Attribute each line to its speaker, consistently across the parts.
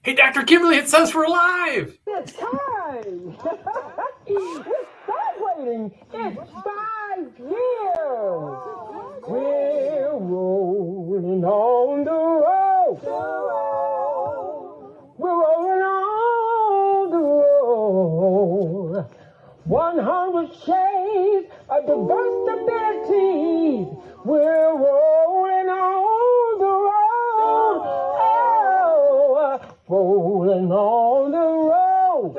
Speaker 1: Hey, Dr. Kimberly, it says we're alive.
Speaker 2: It's time. It's celebrating. It's 5 years. We're rolling on the road. We're rolling on the road. 100 shades of diversity. We're rolling on the road. Oh, rolling on the road.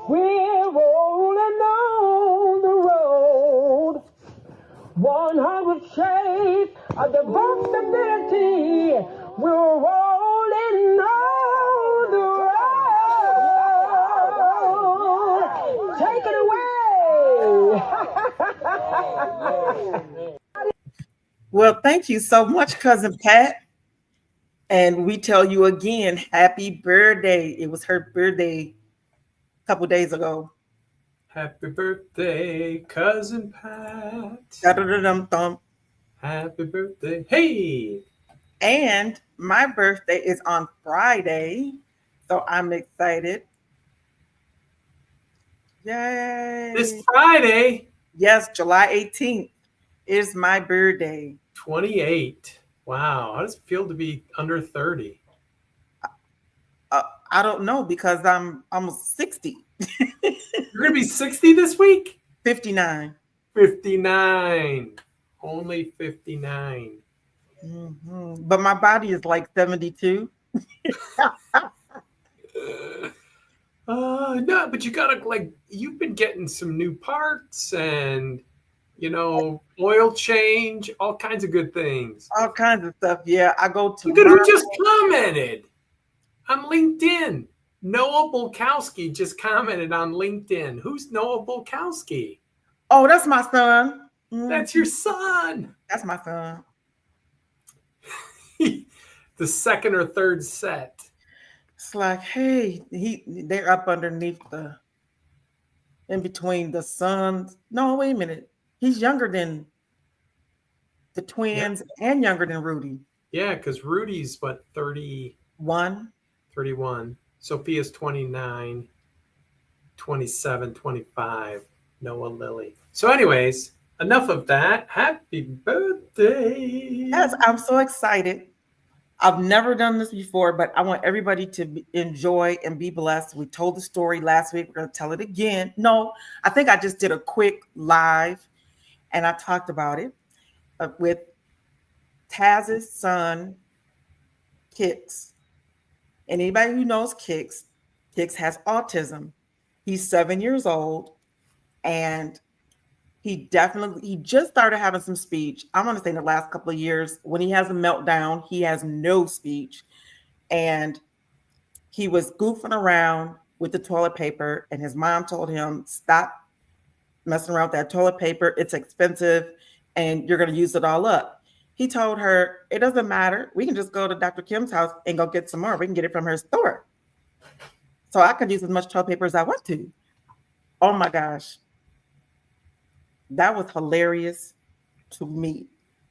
Speaker 2: We're rolling on the road. 100 shades of diversity. We're rolling on the road. Take it away.
Speaker 3: Well, thank you so much, Cousin Pat. And we tell you again, happy birthday. It was her birthday a couple days ago.
Speaker 1: Happy birthday, Cousin Pat.
Speaker 3: Da-da-da-dum-thump.
Speaker 1: Happy birthday. Hey!
Speaker 3: And my birthday is on Friday, so I'm excited. Yay!
Speaker 1: This Friday.
Speaker 3: Yes, July 18th is my birthday.
Speaker 1: 28. Wow. How does it feel to be under 30?
Speaker 3: I don't know because I'm almost 60.
Speaker 1: You're going to be 60 this week?
Speaker 3: 59.
Speaker 1: 59. Only 59.
Speaker 3: Mm-hmm. But my body is like 72.
Speaker 1: No, but you gotta you've been getting some new parts and oil change, all kinds of good things.
Speaker 3: All kinds of stuff. Yeah, I go to.
Speaker 1: Look at who just commented on LinkedIn. Noah Bulkowski just commented on LinkedIn. Who's Noah Bulkowski?
Speaker 3: Oh, that's my son.
Speaker 1: That's your son.
Speaker 3: That's my son.
Speaker 1: The second or third set.
Speaker 3: It's like, hey, they're up underneath in between the sons. No, wait a minute. He's younger than the twins and younger than Rudy.
Speaker 1: Yeah, because Rudy's 31. Sophia's 29, 27, 25. Noah Lily. So anyways, enough of that. Happy birthday.
Speaker 3: Yes, I'm so excited. I've never done this before, but I want everybody to enjoy and be blessed. We told the story last week. We're going to tell it again. No, I think I just did a quick live and I talked about it with Taz's son, Kix. And anybody who knows Kix has autism. He's 7 years old and he just started having some speech. I want to say in the last couple of years, when he has a meltdown, he has no speech. And he was goofing around with the toilet paper and his mom told him, stop messing around with that toilet paper. It's expensive and you're going to use it all up. He told her, it doesn't matter. We can just go to Dr. Kim's house and go get some more. We can get it from her store. So I could use as much toilet paper as I want to. Oh my gosh. That was hilarious to me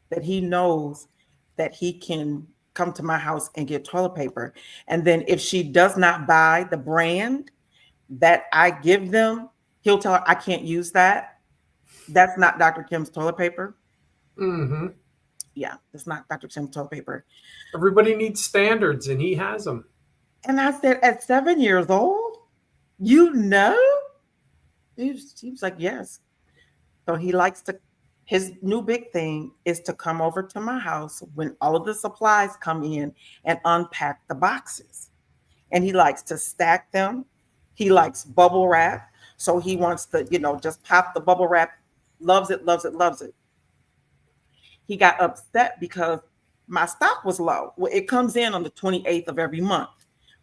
Speaker 3: that he knows that he can come to my house and get toilet paper. And then if she does not buy the brand that I give them, he'll tell her, I can't use that. That's not Dr. Kim's toilet paper.
Speaker 1: Mm-hmm.
Speaker 3: Yeah, it's not Dr. Kim's toilet paper.
Speaker 1: Everybody needs standards and he has them.
Speaker 3: And I said, at 7 years old, you know? He was like, yes. So he likes his new big thing is to come over to my house when all of the supplies come in and unpack the boxes. And he likes to stack them. He likes bubble wrap. So he wants to, just pop the bubble wrap. Loves it, loves it, loves it. He got upset because my stock was low. Well, it comes in on the 28th of every month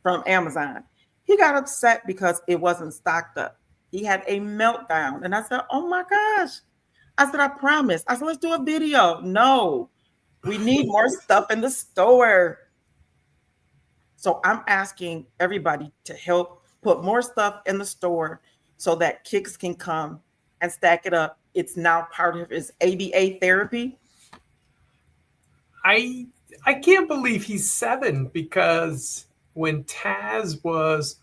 Speaker 3: from Amazon. He got upset because it wasn't stocked up. He had a meltdown. And I said, oh my gosh. I said, I promise. I said, let's do a video. No, we need more stuff in the store. So I'm asking everybody to help put more stuff in the store so that Kix can come and stack it up. It's now part of his ABA therapy.
Speaker 1: I can't believe he's 7 because when Taz was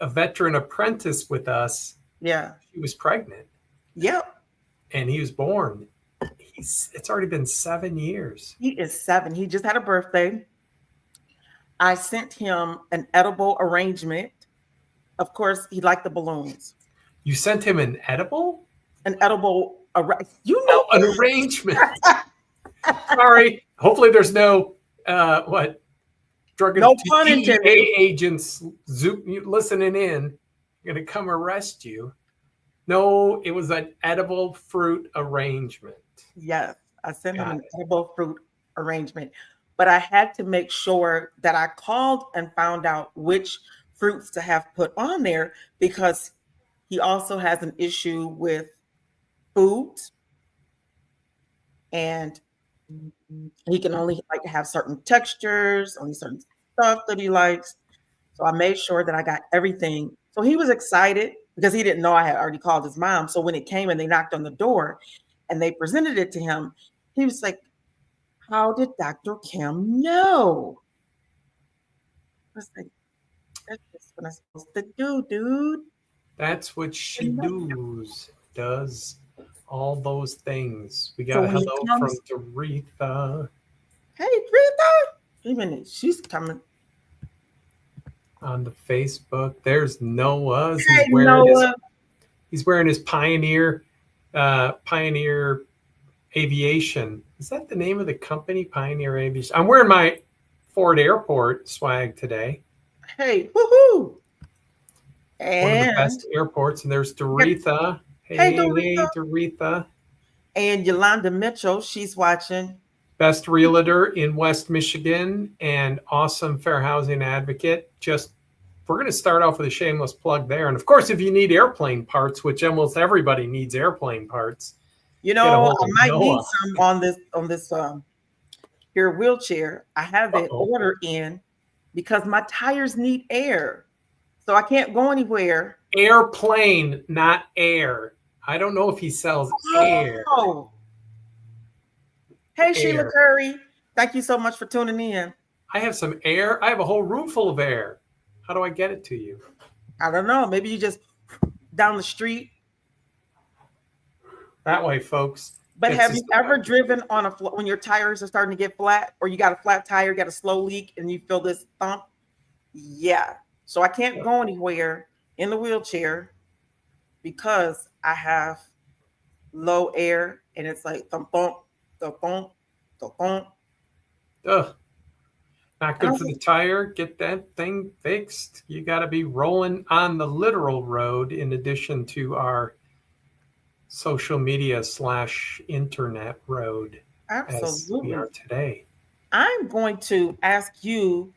Speaker 1: a veteran apprentice with us,
Speaker 3: Yeah.
Speaker 1: she was pregnant.
Speaker 3: Yep.
Speaker 1: And he was born. It's already been 7 years.
Speaker 3: He is 7. He just had a birthday. I sent him an edible arrangement. Of course, he liked the balloons.
Speaker 1: You sent him an edible?
Speaker 3: An edible, you know,
Speaker 1: an arrangement. Sorry. Hopefully, there's no drug
Speaker 3: no
Speaker 1: and
Speaker 3: pun intended.
Speaker 1: DEA agents listening in. Going to come arrest you. No, it was an edible fruit arrangement.
Speaker 3: Yes, I sent him an edible fruit arrangement, but I had to make sure that I called and found out which fruits to have put on there, because he also has an issue with food, and he can only like have certain textures, only certain stuff that he likes. So I made sure that I got everything. So he was excited because he didn't know I had already called his mom. So when it came and they knocked on the door and they presented it to him, he was like, "How did Dr. Kim know?" I was like, "That's just what I'm supposed to do, dude."
Speaker 1: That's what she does. All those things. We got
Speaker 3: So
Speaker 1: a
Speaker 3: when he
Speaker 1: hello
Speaker 3: comes-
Speaker 1: from Doretha.
Speaker 3: Hey, Rita. Wait a minute. She's coming.
Speaker 1: On the Facebook. There's Noah's.
Speaker 3: Hey, Noah.
Speaker 1: He's wearing his Pioneer Aviation. Is that the name of the company? Pioneer Aviation. I'm wearing my Ford Airport swag today.
Speaker 3: Hey, woohoo!
Speaker 1: One of the best airports. And there's Doretha. Hey, Doretha.
Speaker 3: And Yolanda Mitchell, she's watching.
Speaker 1: Best realtor in West Michigan and awesome fair housing advocate. We're going to start off with a shameless plug there. And of course, if you need airplane parts, which almost everybody needs airplane parts,
Speaker 3: I might need some on this your wheelchair. I have an order in because my tires need air, so I can't go anywhere.
Speaker 1: Airplane, not air. I don't know if he sells air.
Speaker 3: Hey, Sheila Curry. Thank you so much for tuning in.
Speaker 1: I have some air. I have a whole room full of air. How do I get it to you?
Speaker 3: I don't know. Maybe you just down the street.
Speaker 1: That way, folks.
Speaker 3: But have you ever driven on when your tires are starting to get flat, or you got a flat tire, got a slow leak, and you feel this thump? Yeah. So I can't go anywhere in the wheelchair because I have low air, and it's like thump, thump, thump, thump, thump, thump.
Speaker 1: Ugh. Not good for the tire. Get that thing fixed. You got to be rolling on the literal road in addition to our social media / internet road.
Speaker 3: Absolutely.
Speaker 1: As we are today.
Speaker 3: I'm going to ask you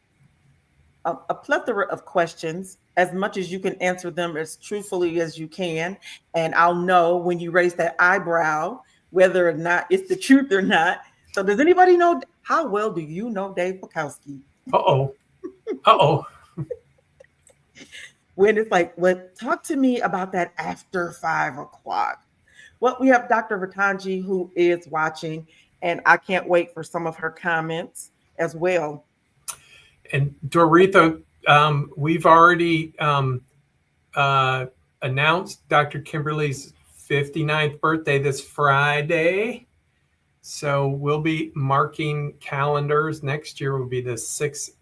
Speaker 3: a plethora of questions, as much as you can answer them as truthfully as you can. And I'll know when you raise that eyebrow whether or not it's the truth or not. So does anybody know, how well do you know Dave Bukowski?
Speaker 1: Uh-oh.
Speaker 3: When it's like, talk to me about that after 5 o'clock. Well, we have Dr. Ratanji who is watching, and I can't wait for some of her comments as well.
Speaker 1: And Doretha, we've already announced Dr. Kimberly's 59th birthday this Friday. So we'll be marking calendars. Next year will be the 6-0.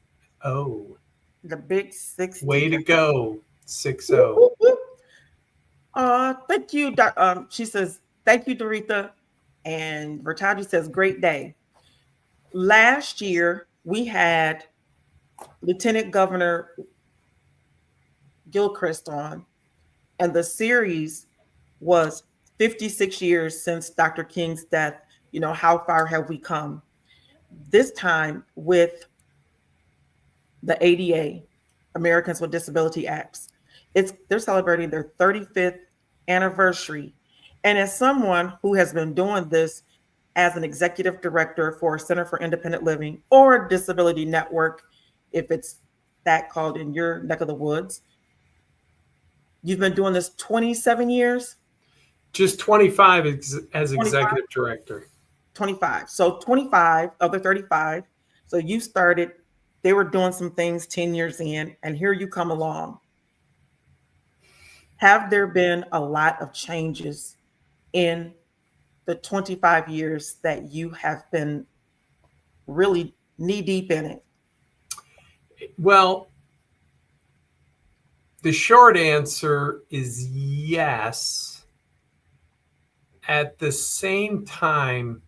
Speaker 3: The big 6.
Speaker 1: Way to go, 6-0.
Speaker 3: Thank you. She says, thank you, Doretha. And Vertaji says, great day. Last year, we had Lieutenant Governor Gilchrist on, and the series was 56 years since Dr. King's death. You know, how far have we come? This time with the ADA, Americans with Disability Acts, they're celebrating their 35th anniversary. And as someone who has been doing this as an executive director for Center for Independent Living or Disability Network, if it's that called in your neck of the woods, you've been doing this 27 years?
Speaker 1: Just 25 as executive director.
Speaker 3: 25. So 25 of the 35. So you started They were doing some things 10 years in, and here you come along. Have there been a lot of changes in the 25 years that you have been really knee deep in it?
Speaker 1: Well, the short answer is yes. At the same time,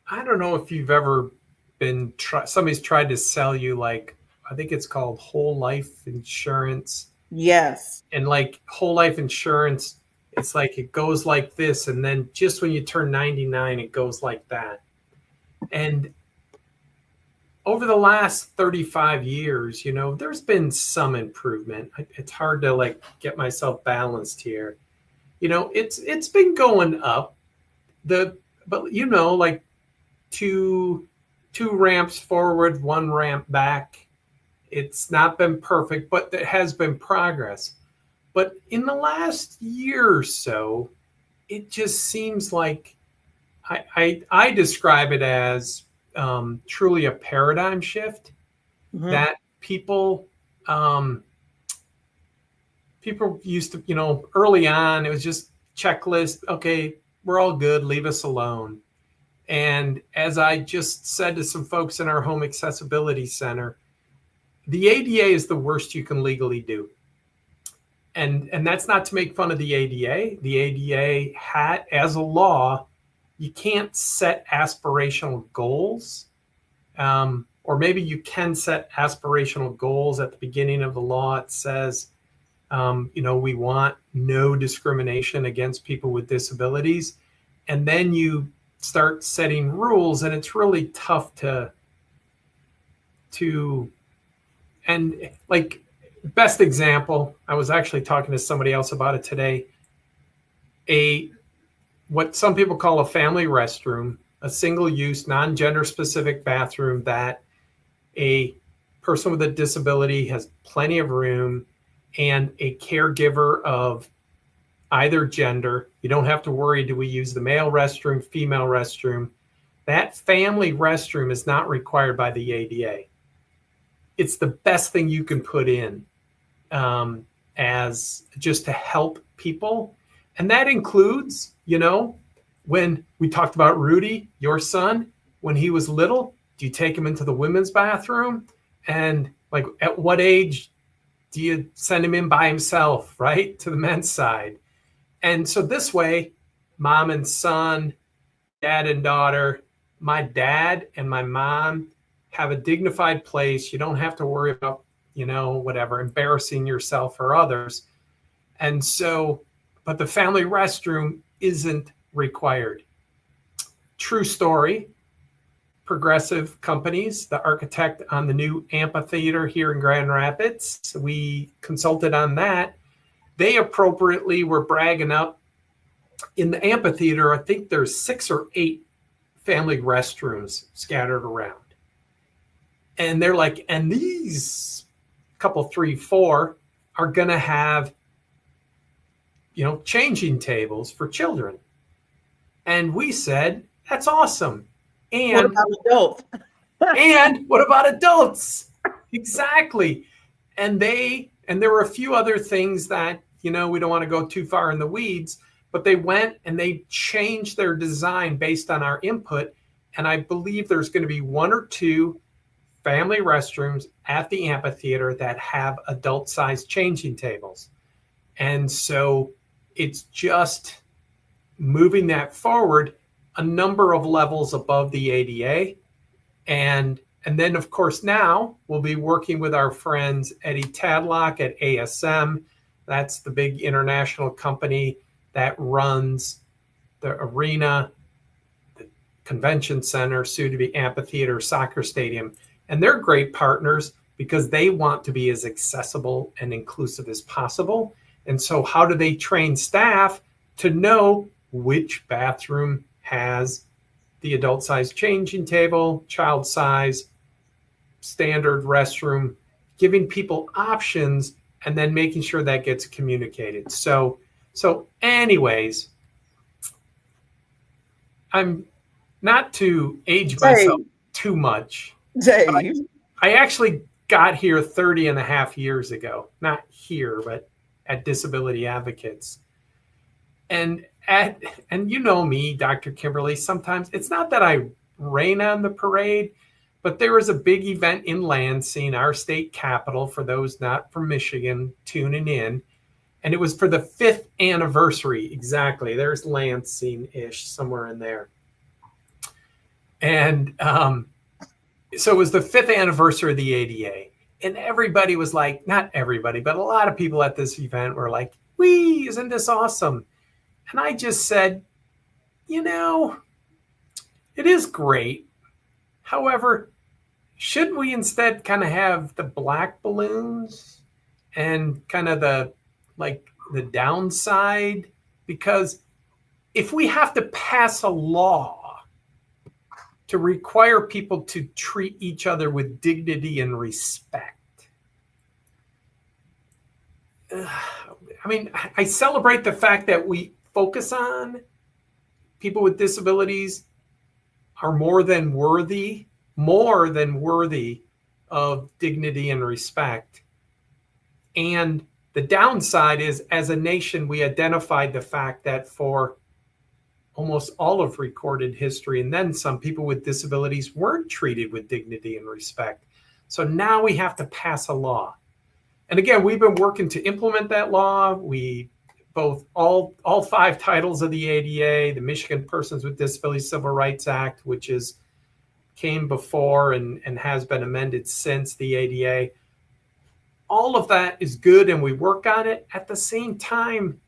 Speaker 1: I don't know if you've ever been somebody's tried to sell you, like, I think it's called whole life insurance.
Speaker 3: Yes.
Speaker 1: And like whole life insurance, it's like it goes like this, and then just when you turn 99, it goes like that. And over the last 35 years, there's been some improvement. It's hard to like get myself balanced here. It's been going up. But like two ramps forward, one ramp back. It's not been perfect, but there has been progress. But in the last year or so, it just seems like I describe it as truly a paradigm shift.
Speaker 3: Mhm.
Speaker 1: That people used to, early on, it was just checklist. Okay, we're all good. Leave us alone. And as I just said to some folks in our home accessibility center, the ADA is the worst you can legally do. And that's not to make fun of the ADA. The ADA had, as a law, you can't set aspirational goals. Or maybe you can set aspirational goals at the beginning of the law. It says, we want no discrimination against people with disabilities. And then you start setting rules, and it's really tough to and like, best example, I was actually talking to somebody else about it today. What some people call a family restroom, a single-use, non-gender specific bathroom that a person with a disability has plenty of room, and a caregiver of either gender. You don't have to worry, do we use the male restroom, female restroom? That family restroom is not required by the ADA. It's the best thing you can put in as just to help people. And that includes, when we talked about Rudy, your son, when he was little, do you take him into the women's bathroom? And like, at what age do you send him in by himself, right, to the men's side? And so this way, mom and son, dad and daughter, my dad and my mom have a dignified place. You don't have to worry about, whatever, embarrassing yourself or others. And so, but the family restroom isn't required. True story. Progressive companies, the architect on the new amphitheater here in Grand Rapids, we consulted on that. They appropriately were bragging up in the amphitheater. I think there's 6 or 8 family restrooms scattered around. And they're like, and these couple, 3, 4 are going to have, changing tables for children. And we said, that's awesome. And
Speaker 3: what about adults?
Speaker 1: And what about adults? Exactly. And there were a few other things that, we don't want to go too far in the weeds, but they went and they changed their design based on our input. And I believe there's going to be 1 or 2 family restrooms at the amphitheater that have adult-sized changing tables. And so it's just moving that forward a number of levels above the ADA. And then, of course, now we'll be working with our friends Eddie Tadlock at ASM. That's the big international company that runs the arena, the convention center, soon to be amphitheater, soccer stadium. And they're great partners because they want to be as accessible and inclusive as possible. And so how do they train staff to know which bathroom has the adult size changing table, child size, standard restroom, giving people options, and then making sure that gets communicated. So anyways, I'm not to age myself too much.
Speaker 3: Dave.
Speaker 1: I actually got here 30 and a half years ago. Not here, but at Disability Advocates. And at and you know me, Dr. Kimberly, sometimes it's not that I rain on the parade, but there was a big event in Lansing, our state capital, for those not from Michigan tuning in. And it was for the 5th anniversary. Exactly. There's Lansing ish, somewhere in there. And so it was the 5th anniversary of the ADA. And everybody was like, not everybody, but a lot of people at this event were like, wee, isn't this awesome? And I just said, you know, it is great. However, should we instead kind of have the black balloons and kind of the downside? Because if we have to pass a law to require people to treat each other with dignity and respect, I mean, I celebrate the fact that we focus on people with disabilities are more than worthy of dignity and respect. And the downside is, as a nation, we identified the fact that for almost all of recorded history, and then some, people with disabilities weren't treated with dignity and respect. So now we have to pass a law. And again, we've been working to implement that law. We both all 5 titles of the ADA, the Michigan Persons with Disabilities Civil Rights Act, which came before and has been amended since the ADA. All of that is good, and we work on it. At the same time,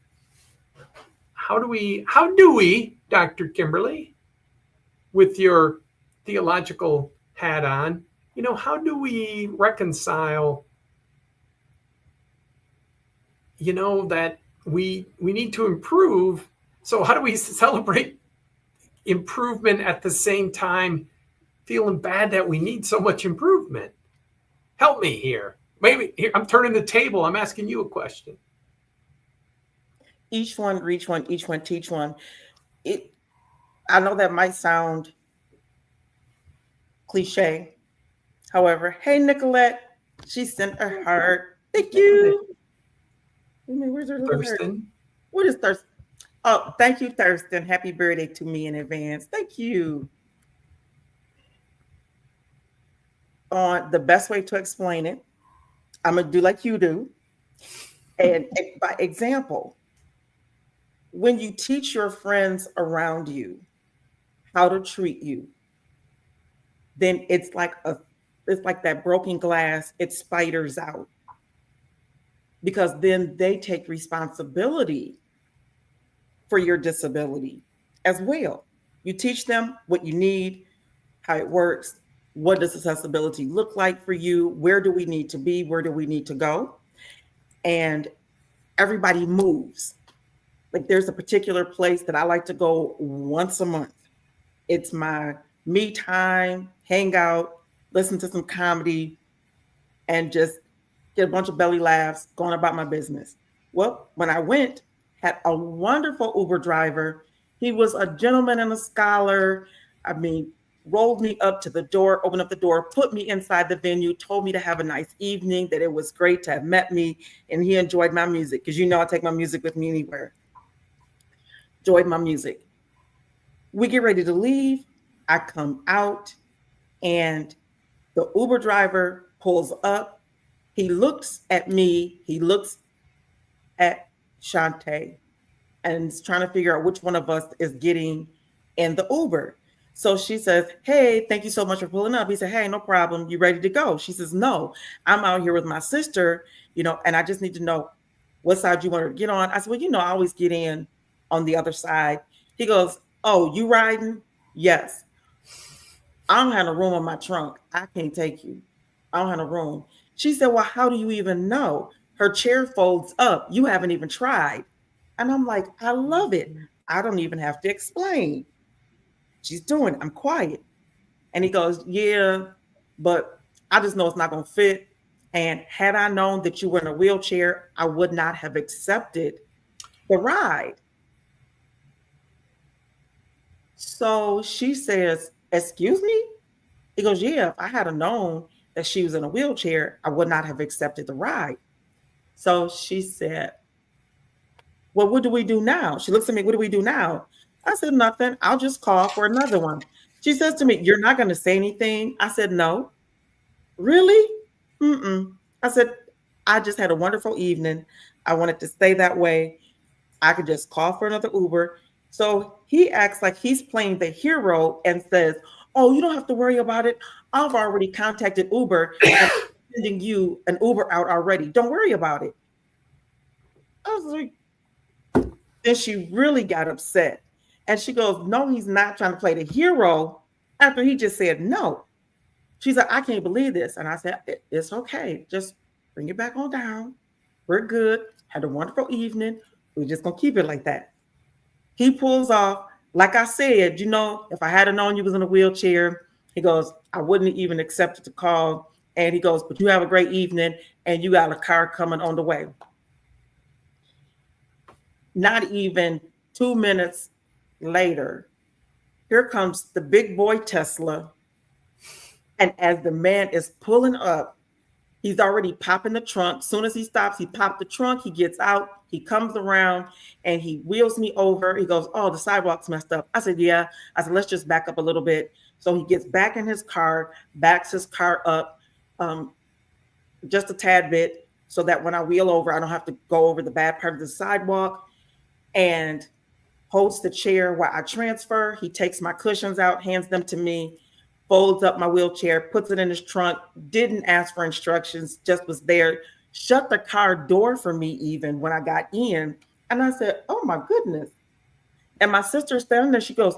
Speaker 1: how do we, Dr. Kimberly, with your theological hat on, how do we reconcile, that we need to improve? So how do we celebrate improvement at the same time feeling bad that we need so much improvement? Help me here. Maybe here, I'm turning the table. I'm asking you a question.
Speaker 3: Each one, reach one, each one, teach one. I know that might sound cliche. However, hey, Nicolette, she sent a heart. Thank you. Where's her little heart? What is Thurston? Oh, thank you, Thurston. Happy birthday to me in advance. Thank you. The best way to explain it, I'm going to do like you do. And by example, when you teach your friends around you how to treat you, then it's like that broken glass, it spiders out. Because then they take responsibility for your disability as well. You teach them what you need, how it works, what does accessibility look like for you, where do we need to be, where do we need to go, and everybody moves. Like there's a particular place that I like to go once a month. It's my me time, hang out, listen to some comedy, and just get a bunch of belly laughs, going about my business. Well, when I went, had a wonderful Uber driver. He was a gentleman and a scholar. I mean, rolled me up to the door, opened up the door, put me inside the venue, told me to have a nice evening, that it was great to have met me, and he enjoyed my music, because I take my music with me anywhere. Enjoyed my music. We get ready to leave. I come out, and the Uber driver pulls up. He looks at me. He looks at Shantae, and is trying to figure out which one of us is getting in the Uber. So she says, hey, thank you so much for pulling up. He said, hey, no problem. You ready to go? She says, no, I'm out here with my sister, and I just need to know what side you want her to get on. I said, well, I always get in on the other side. He goes, oh, you riding? Yes. I don't have a room in my trunk. I can't take you. I don't have a room. She said, well, how do you even know? Her chair folds up. You haven't even tried. And I'm like, I love it. I don't even have to explain. She's doing it. I'm quiet. And he goes, yeah, but I just know it's not going to fit. And had I known that you were in a wheelchair, I would not have accepted the ride. So she says, excuse me? He goes, yeah, if I had known that she was in a wheelchair, I would not have accepted the ride. So she said, well, what do we do now? She looks at me, what do we do now? I said, nothing. I'll just call for another one. She says to me, you're not going to say anything? I said, no. Really? Mm-mm. I said, I just had a wonderful evening. I wanted to stay that way. I could just call for another Uber. So he acts like he's playing the hero and says, oh, you don't have to worry about it. I've already contacted Uber and I'm sending you an Uber out already. Don't worry about it. I was like, then she really got upset. And she goes, no, he's not trying to play the hero after he just said no. She's like, I can't believe this. And I said, it's okay. Just bring it back on down. We're good. Had a wonderful evening. We're just going to keep it like that. He pulls off. Like I said, if I had known you was in a wheelchair, he goes, I wouldn't even accepted the call. And he goes, but you have a great evening and you got a car coming on the way. Not even 2 minutes later, here comes the big boy Tesla. And as the man is pulling up, he's already popping the trunk. As soon as he stops, he popped the trunk. He gets out. He comes around and he wheels me over. He goes, oh, the sidewalk's messed up. I said, yeah. I said, let's just back up a little bit. So he gets back in his car, backs his car up just a tad bit so that when I wheel over, I don't have to go over the bad part of the sidewalk, and holds the chair while I transfer. He takes my cushions out, hands them to me, folds up my wheelchair, puts it in his trunk, didn't ask for instructions, just was there, shut the car door for me even when I got in. And I said, oh my goodness. And my sister standing there, she goes,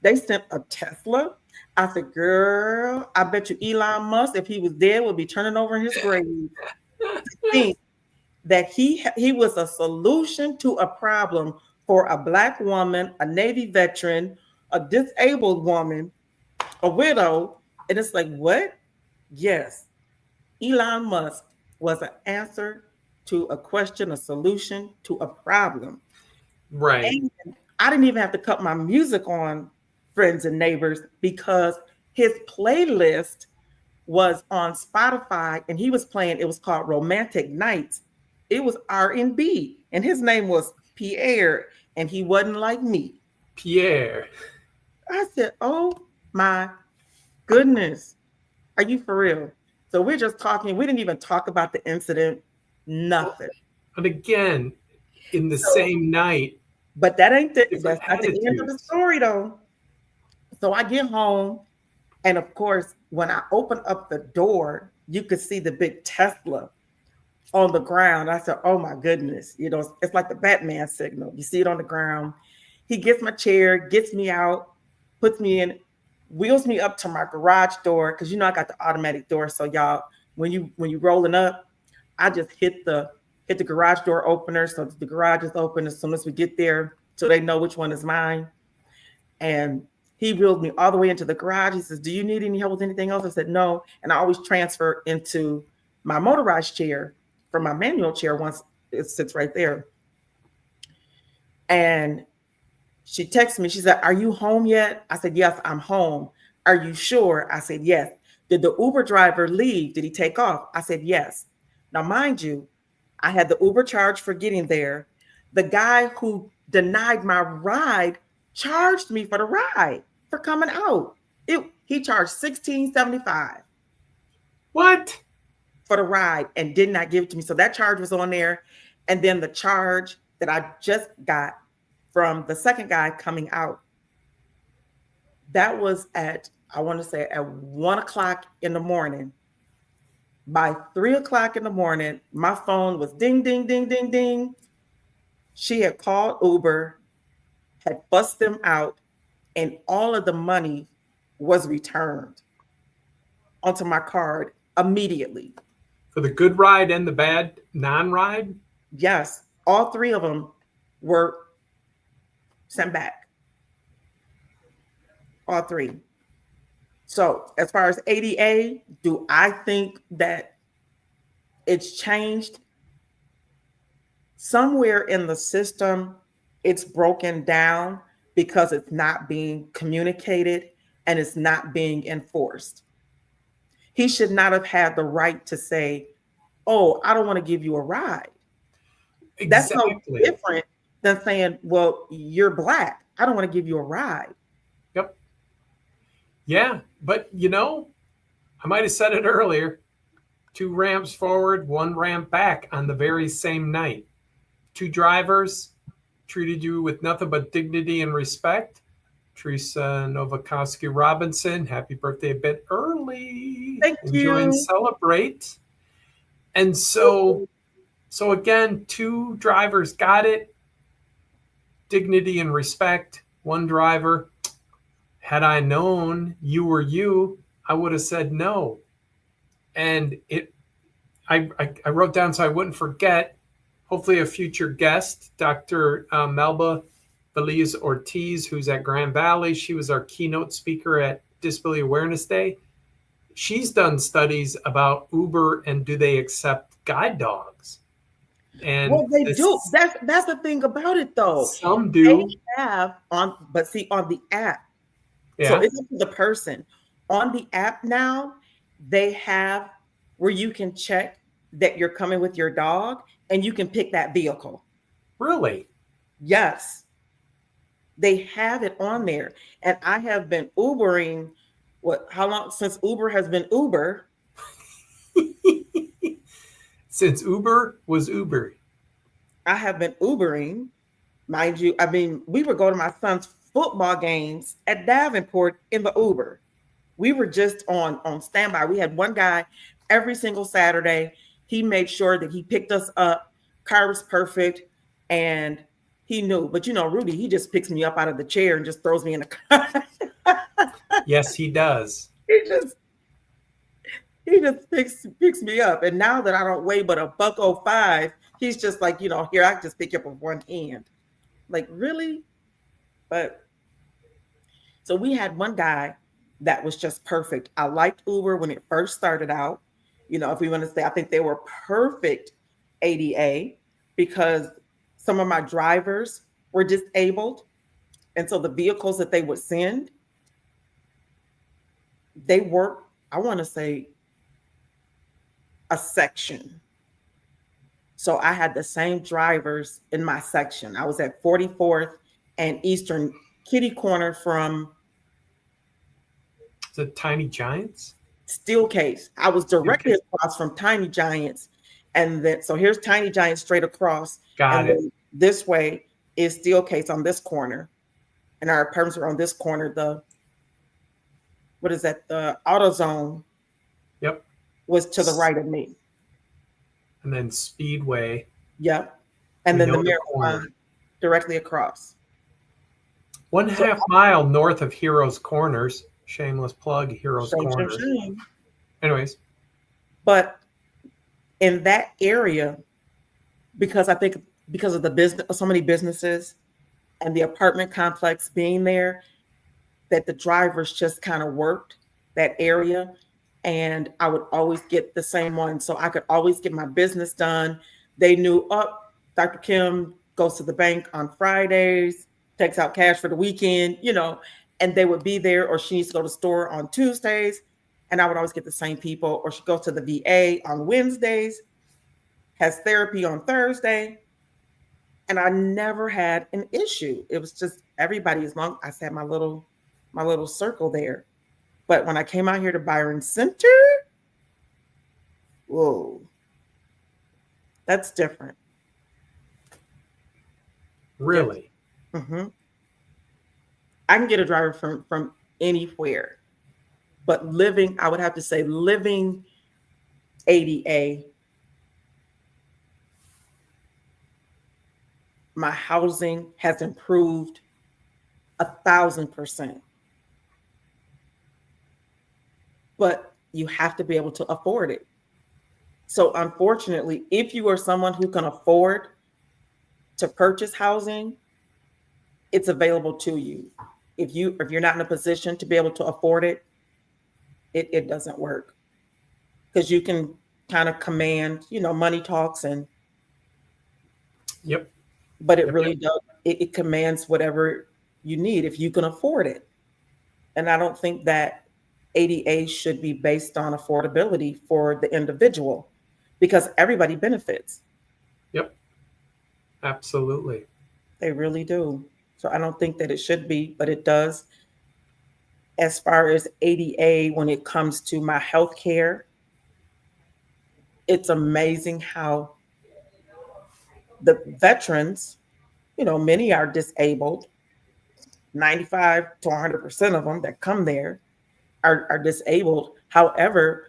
Speaker 3: they sent a Tesla? I said, girl, I bet you Elon Musk, if he was dead, would be turning over in his grave. To think that he was a solution to a problem for a Black woman, a Navy veteran, a disabled woman, a widow. And it's like, what? Yes, Elon Musk was an answer to a question, a solution to a problem.
Speaker 1: Right.
Speaker 3: And I didn't even have to cut my music on, friends and neighbors, because his playlist was on Spotify and he was playing, it was called Romantic Nights. It was R&B and his name was Pierre and he wasn't like me.
Speaker 1: Pierre.
Speaker 3: I said, oh my goodness. Are you for real? So we're just talking. We didn't even talk about the incident. Nothing.
Speaker 1: But again, in the same night.
Speaker 3: But that's not the
Speaker 1: attitudes.
Speaker 3: end of the story though. So I get home. And of course, when I open up the door, you could see the big Tesla on the ground. I said, oh my goodness. It's like the Batman signal. You see it on the ground. He gets my chair, gets me out, puts me in, wheels me up to my garage door. Cause I got the automatic door. So y'all, when you rolling up, I just hit the garage door opener. So the garage is open as soon as we get there. So they know which one is mine. And he wheeled me all the way into the garage. He says, do you need any help with anything else? I said, no. And I always transfer into my motorized chair from my manual chair once it sits right there. And she texted me. She said, are you home yet? I said, yes, I'm home. Are you sure? I said, yes. Did the Uber driver leave? Did he take off? I said, yes. Now, mind you, I had the Uber charge for getting there. The guy who denied my ride charged me for the ride for coming out. He charged $16.75.
Speaker 1: What?
Speaker 3: For the ride and did not give it to me. So that charge was on there. And then the charge that I just got from the second guy coming out, that was at 1 o'clock in the morning. By 3 o'clock in the morning, my phone was ding, ding, ding, ding, ding. She had called Uber, had bussed them out, and all of the money was returned onto my card immediately.
Speaker 1: For the good ride and the bad non-ride?
Speaker 3: Yes, all three of them were sent back. All three. So as far as ADA, do I think that it's changed? Somewhere in the system, it's broken down because it's not being communicated and it's not being enforced. He should not have had the right to say, "Oh, I don't want to give you a ride." That's no
Speaker 1: Exactly.
Speaker 3: different than saying, "Well, you're black. I don't want to give you a ride."
Speaker 1: Yep. Yeah, but I might have said it earlier. 2 ramps forward, 1 ramp back on the very same night. 2 drivers treated you with nothing but dignity and respect. Teresa Novakowski Robinson, happy birthday a bit early.
Speaker 3: Thank
Speaker 1: Enjoy and
Speaker 3: you.
Speaker 1: celebrate. And so again, 2 drivers got it. Dignity and respect. 1 driver, had I known you were you, I would have said no. And I wrote down so I wouldn't forget. Hopefully, a future guest, Dr. Melba Belize Ortiz, who's at Grand Valley. She was our keynote speaker at Disability Awareness Day. She's done studies about Uber and do they accept guide dogs? And
Speaker 3: Well, they do. That's the thing about it, though.
Speaker 1: Some
Speaker 3: They
Speaker 1: do.
Speaker 3: have but see, on the app. So
Speaker 1: Yeah.
Speaker 3: it's up to the person. On the app now, they have where you can check that you're coming with your dog and you can pick that vehicle.
Speaker 1: Really?
Speaker 3: Yes. They have it on there. And I have been Ubering how long since Uber has been Uber?
Speaker 1: Since Uber was Uber.
Speaker 3: I have been Ubering, mind you. I mean, we would go to my son's football games at Davenport in the Uber. We were just on standby. We had one guy every single Saturday. He made sure that he picked us up. Car was perfect, and he knew. But Rudy, he just picks me up out of the chair and just throws me in the car.
Speaker 1: Yes, he does.
Speaker 3: He just picks me up. And now that I don't weigh but $105, he's just like, here, I can just pick you up with one hand. Like, really? But so we had one guy that was just perfect. I liked Uber when it first started out. If we want to say, I think they were perfect ADA because some of my drivers were disabled. And so the vehicles that they would send, they worked, I want to say, a section. So I had the same drivers in my section. I was at 44th and Eastern, kitty corner from
Speaker 1: Is it Tiny Giants?
Speaker 3: Steel Case. I was directly across from Tiny Giants. And then, so here's Tiny Giants straight across.
Speaker 1: Got it.
Speaker 3: Then this way is Steel Case on this corner. And our apartments were on this corner. The AutoZone.
Speaker 1: Yep.
Speaker 3: Was to the right of me.
Speaker 1: And then Speedway.
Speaker 3: Yep. And then the Marijuana directly across.
Speaker 1: 1.5 mile north of Heroes Corners. Shameless plug, Heroes Corners. Anyways.
Speaker 3: But in that area, because I think because of the business, so many businesses and the apartment complex being there, that the drivers just kind of worked that area. And I would always get the same one. So I could always get my business done. They knew, Dr. Kim goes to the bank on Fridays, takes out cash for the weekend, and they would be there, or she needs to go to the store on Tuesdays. And I would always get the same people, or she goes to the VA on Wednesdays, has therapy on Thursday. And I never had an issue. It was just everybody, as long as I had my little circle there. But when I came out here to Byron Center, whoa, that's different.
Speaker 1: Really?
Speaker 3: Mm-hmm. I can get a driver from anywhere. But I would have to say living ADA, my housing has improved 1,000%. But you have to be able to afford it. So unfortunately, if you are someone who can afford to purchase housing, it's available to you. If you're not in a position to be able to afford it, it doesn't work. Because you can kind of command, money talks and
Speaker 1: Yep.
Speaker 3: But it really does, it commands whatever you need if you can afford it. And I don't think that ADA should be based on affordability for the individual because everybody benefits.
Speaker 1: Yep. Absolutely.
Speaker 3: They really do. So I don't think that it should be, but it does. As far as ADA, when it comes to my health care, it's amazing how the veterans, many are disabled. 95 to 100% of them that come there are disabled. However,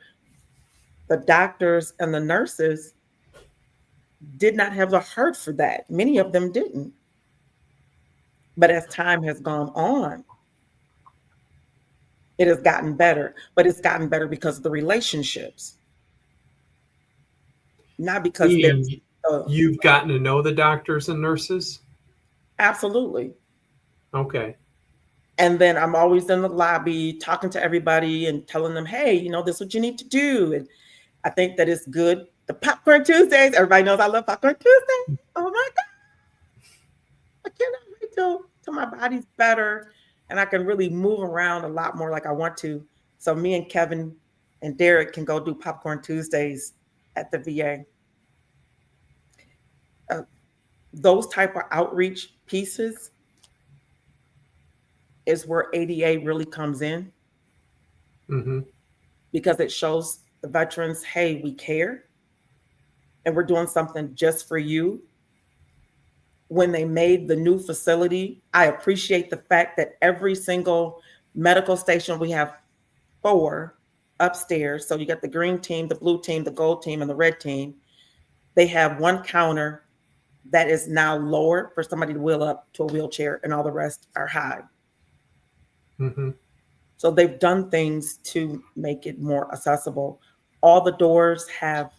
Speaker 3: the doctors and the nurses did not have the heart for that. Many of them didn't. But as time has gone on, it has gotten better. But it's gotten better because of the relationships, not because there's
Speaker 1: Meaning
Speaker 3: uh,
Speaker 1: you've gotten to know the doctors and nurses?
Speaker 3: absolutely.
Speaker 1: Okay.
Speaker 3: And then I'm always in the lobby talking to everybody and telling them, hey, this is what you need to do. And I think that it's good. The Popcorn Tuesdays, everybody knows I love Popcorn Tuesday. Oh my God. I cannot wait till my body's better and I can really move around a lot more like I want to. So me and Kevin and Derek can go do Popcorn Tuesdays at the VA. Uh, those type of outreach pieces is where ADA really comes in
Speaker 1: Mm-hmm.
Speaker 3: because it shows the veterans, hey, we care and we're doing something just for you. When they made the new facility, I appreciate the fact that every single medical station, we have 4 upstairs. So you got the green team, the blue team, the gold team, and the red team. They have one counter that is now lower for somebody to wheel up to a wheelchair, and all the rest are high.
Speaker 1: Mm-hmm.
Speaker 3: So they've done things to make it more accessible. All the doors have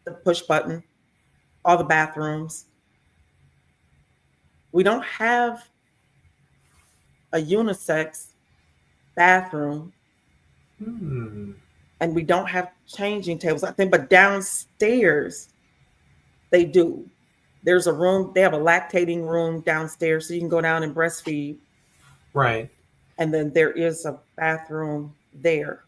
Speaker 3: the push button, all the bathrooms. We don't have a unisex bathroom
Speaker 1: Hmm.
Speaker 3: and we don't have changing tables. I think, but downstairs they do. There's a room, they have a lactating room downstairs so you can go down and breastfeed.
Speaker 1: Right.
Speaker 3: And then there is a bathroom there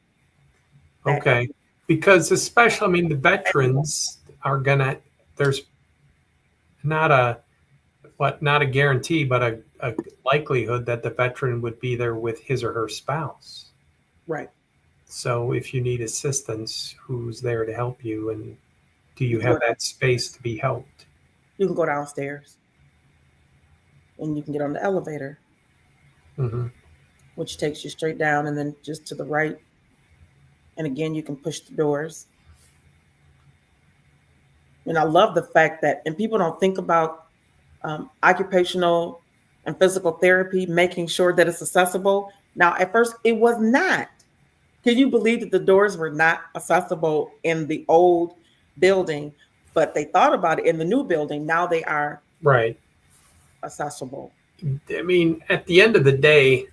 Speaker 3: that
Speaker 1: Okay. Because especially, I mean, the veterans are gonna, there's not a, not a guarantee, but a likelihood that the veteran would be there with his or her spouse.
Speaker 3: right.
Speaker 1: So if you need assistance, who's there to help you? And do
Speaker 3: You
Speaker 1: you
Speaker 3: can go
Speaker 1: have that space to be helped?
Speaker 3: you can go downstairs and you can get on the elevator,
Speaker 1: Mm-hmm.
Speaker 3: which takes you straight down and then just to the right. And again, you can push the doors. And I love the fact that, and people don't think about occupational and physical therapy, making sure that it's accessible. Now, at first, it was not. Can you believe that the doors were not accessible in the old building, but they thought about it in the new building? Now they are
Speaker 1: Right.
Speaker 3: accessible.
Speaker 1: I mean, at the end of the day,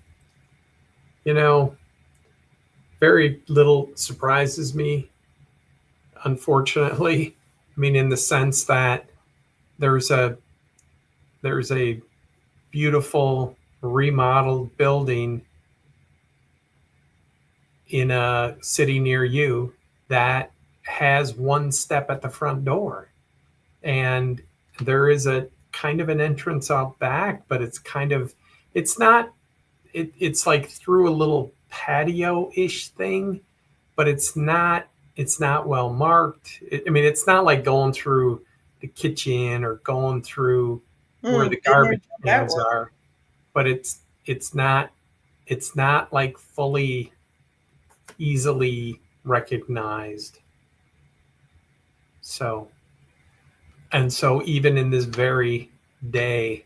Speaker 1: you know, very little surprises me, unfortunately. I mean, in the sense that there's a there's a beautiful remodeled building in a city near you that has one step at the front door, and there is a kind of an entrance out back, but it's not it's like through a little patio-ish thing, but it's not well marked. I mean, it's not like going through the kitchen or going through where the
Speaker 3: Been there,
Speaker 1: garbage
Speaker 3: done that
Speaker 1: cans
Speaker 3: one.
Speaker 1: are, but it's not like fully easily recognized. So, and so even in this very day,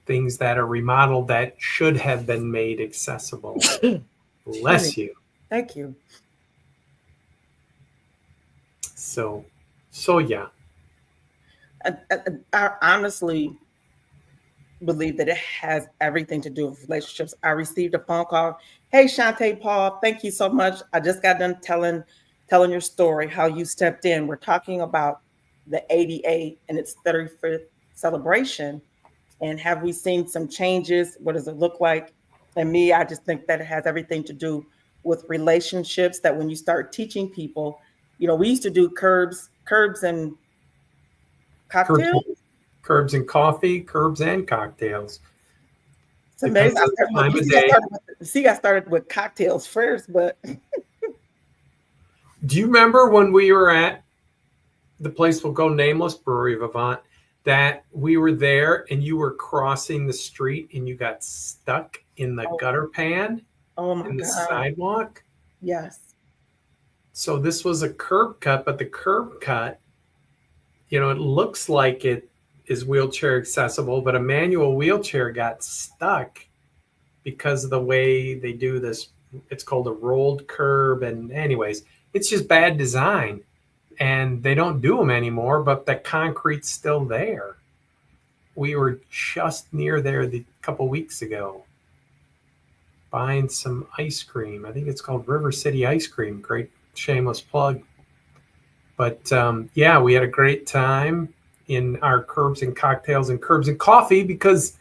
Speaker 1: things that are remodeled that should have been made accessible.
Speaker 3: Excuse me.
Speaker 1: Bless you.
Speaker 3: Thank you.
Speaker 1: So yeah.
Speaker 3: I honestly believe that it has everything to do with relationships. I received a phone call. Hey, Shantae Paul, thank you so much. I just got done telling your story, how you stepped in. We're talking about the ADA and its 35th celebration. And have we seen some changes? What does it look like? And me, I just think that it has everything to do with relationships. That when you start teaching people, we used to do curbs and
Speaker 1: Curbs,
Speaker 3: cocktails.
Speaker 1: curbs and coffee, curbs and cocktails.
Speaker 3: It's amazing.
Speaker 1: Depends
Speaker 3: I
Speaker 1: on
Speaker 3: started
Speaker 1: the time
Speaker 3: with,
Speaker 1: of day.
Speaker 3: I started with cocktails first, but
Speaker 1: Do you remember when we were at the place will go nameless, Brewery Vivant, that we were there and you were crossing the street and you got stuck in the
Speaker 3: oh,
Speaker 1: gutter pan
Speaker 3: oh my
Speaker 1: in the
Speaker 3: God.
Speaker 1: sidewalk?
Speaker 3: Yes.
Speaker 1: So this was a curb cut, but the curb cut, it looks like it is wheelchair accessible, but a manual wheelchair got stuck because of the way they do this. It's called a rolled curb. And, anyways, it's just bad design. And they don't do them anymore, but the concrete's still there. We were just near there a couple weeks ago buying some ice cream. I think it's called River City Ice Cream. Great shameless plug. But yeah, we had a great time in our curbs and cocktails and curbs and coffee, because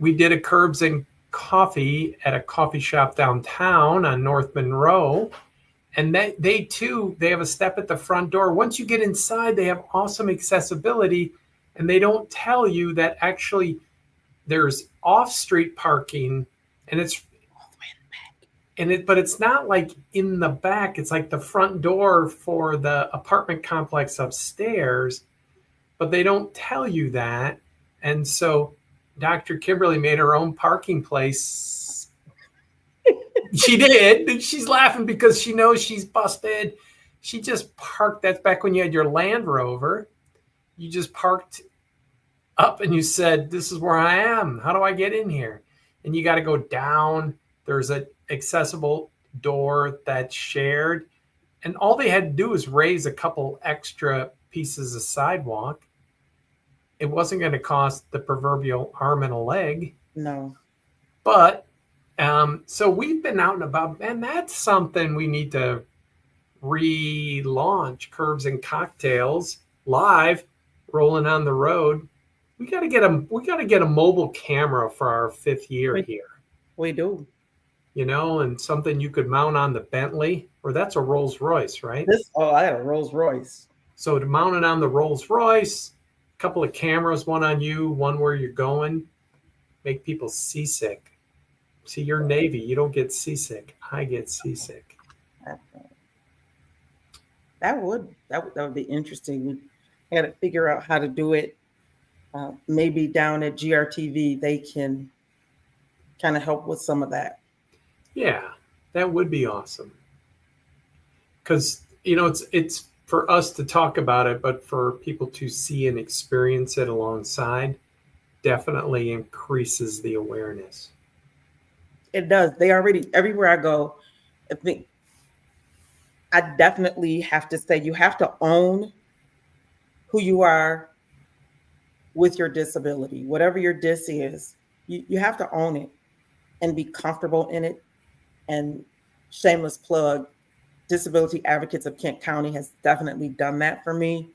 Speaker 1: we did a curbs and coffee at a coffee shop downtown on North Monroe. And they have a step at the front door. Once you get inside, they have awesome accessibility. And they don't tell you that actually there's off-street parking, and but it's not like in the back. It's like the front door for the apartment complex upstairs, but they don't tell you that. And so Dr. Kimberly made her own parking place. She did. And she's laughing because she knows she's busted. She just parked. That's back when you had your Land Rover. You just parked up and you said, "This is where I am. How do I get in here?" And you got to go down. There's an accessible door that's shared. And all they had to do was raise a couple extra pieces of sidewalk. It wasn't going to cost the proverbial arm and a leg.
Speaker 3: No.
Speaker 1: But so we've been out and about, and that's something we need to relaunch. Curbs and Cocktails live, rolling on the road. We got to get a mobile camera for our 5th year here.
Speaker 3: We do.
Speaker 1: And something you could mount on the Bentley, or that's a Rolls Royce, right?
Speaker 3: I had a Rolls Royce.
Speaker 1: So to mount it on the Rolls Royce, a couple of cameras, one on you, one where you're going, make people seasick. See, you're Navy. You don't get seasick. I get seasick.
Speaker 3: That would be interesting. We got to figure out how to do it. Maybe down at GRTV, they can kind of help with some of that.
Speaker 1: Yeah, that would be awesome. Because, it's for us to talk about it, but for people to see and experience it alongside definitely increases the awareness.
Speaker 3: It does. They already, everywhere I go, I definitely have to say, you have to own who you are with your disability. Whatever your dis is, you have to own it and be comfortable in it. And shameless plug, Disability Advocates of Kent County has definitely done that for me.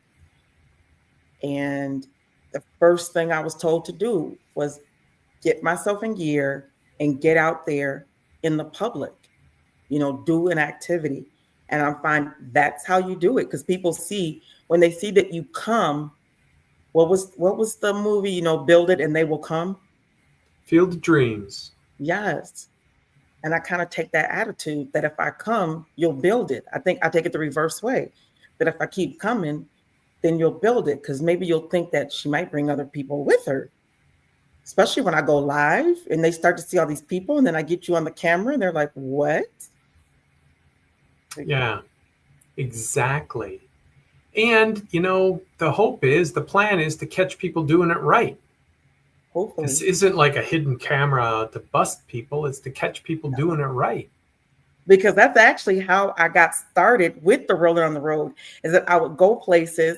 Speaker 3: And the first thing I was told to do was get myself in gear and get out there in the public, do an activity. And I find that's how you do it, because people see, when they see that you come, what was the movie, Build It and They Will Come?
Speaker 1: Field of Dreams.
Speaker 3: Yes. And I kind of take that attitude that if I come, you'll build it. I think I take it the reverse way, that if I keep coming, then you'll build it, because maybe you'll think that she might bring other people with her, especially when I go live and they start to see all these people, and then I get you on the camera and they're like, what?
Speaker 1: Yeah, exactly. And, the plan is to catch people doing it right.
Speaker 3: Hopefully.
Speaker 1: This isn't like a hidden camera to bust people. It's to catch people doing it right.
Speaker 3: Because that's actually how I got started with the Roller on the Road, is that I would go places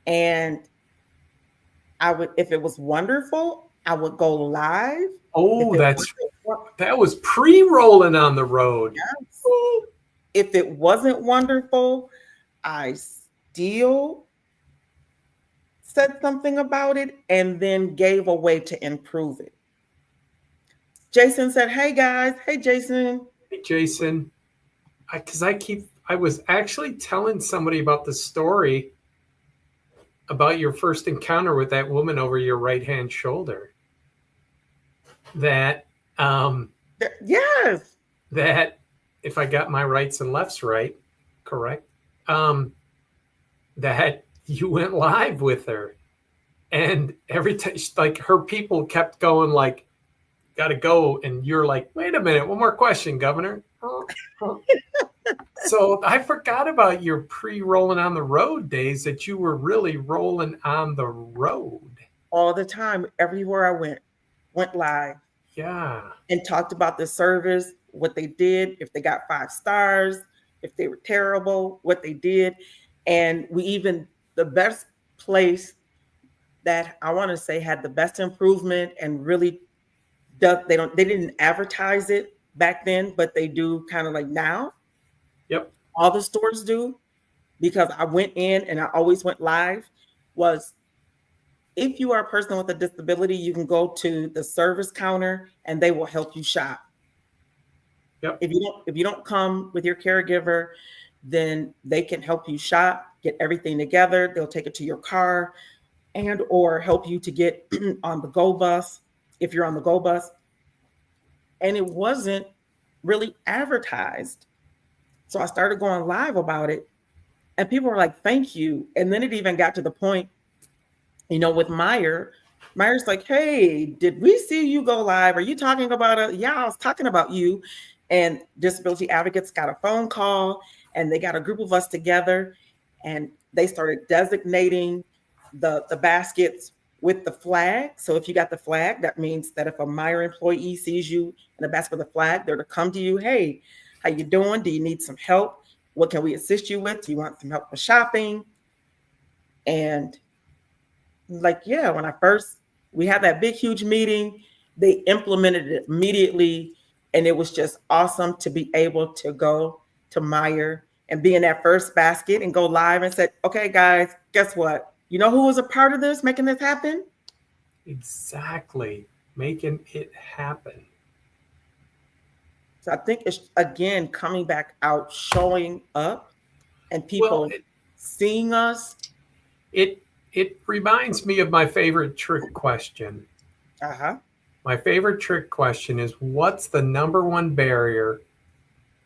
Speaker 3: and I would, if it was wonderful, I would go live.
Speaker 1: Oh, that was pre-rolling on the road.
Speaker 3: Yes. If it wasn't wonderful, I still said something about it and then gave a way to improve it. Jason said, "Hey guys, hey Jason."
Speaker 1: Hey, Jason. I was actually telling somebody about the story about your first encounter with that woman over your right hand shoulder. That
Speaker 3: Yes.
Speaker 1: that if I got my rights and lefts right, correct, that you went live with her, and every time, like, her people kept going, like, "Got to go," and you're like, "Wait a minute, one more question, Governor." So I forgot about your pre-rolling on the road days, that you were really rolling on the road.
Speaker 3: All the time, everywhere I went live
Speaker 1: Yeah.
Speaker 3: and talked about the service, what they did, if they got 5 stars, if they were terrible, what they did. And we even, the best place that I want to say had the best improvement and really they didn't advertise it back then, but they do kind of like now.
Speaker 1: Yep.
Speaker 3: All the stores do, because I went in and I always went live, was if you are a person with a disability, you can go to the service counter and they will help you shop.
Speaker 1: Yep.
Speaker 3: If you don't come with your caregiver, then they can help you shop, get everything together. They'll take it to your car and or help you to get on the go bus if you're on the go bus. And it wasn't really advertised. So I started going live about it and people were like, "Thank you." And then it even got to the point, with Meyer's like, "Hey, did we see you go live? Are you talking about it?" "Yeah, I was talking about you." And Disability Advocates got a phone call and they got a group of us together and they started designating the baskets with the flag. So if you got the flag, that means that if a Meyer employee sees you in a basket with a flag, they're to come to you. "Hey, how you doing? Do you need some help? What can we assist you with? Do you want some help with shopping?" And like, yeah, when we had that big, huge meeting, they implemented it immediately. And it was just awesome to be able to go to Meyer and be in that first basket and go live and said, "Okay, guys, guess what? You know who was a part of this, making this happen?"
Speaker 1: Exactly. Making it happen.
Speaker 3: So I think it's, again, coming back out, showing up and
Speaker 1: Well,
Speaker 3: people seeing us.
Speaker 1: it reminds me of my favorite trick question.
Speaker 3: Uh-huh.
Speaker 1: My favorite trick question is, what's the number one barrier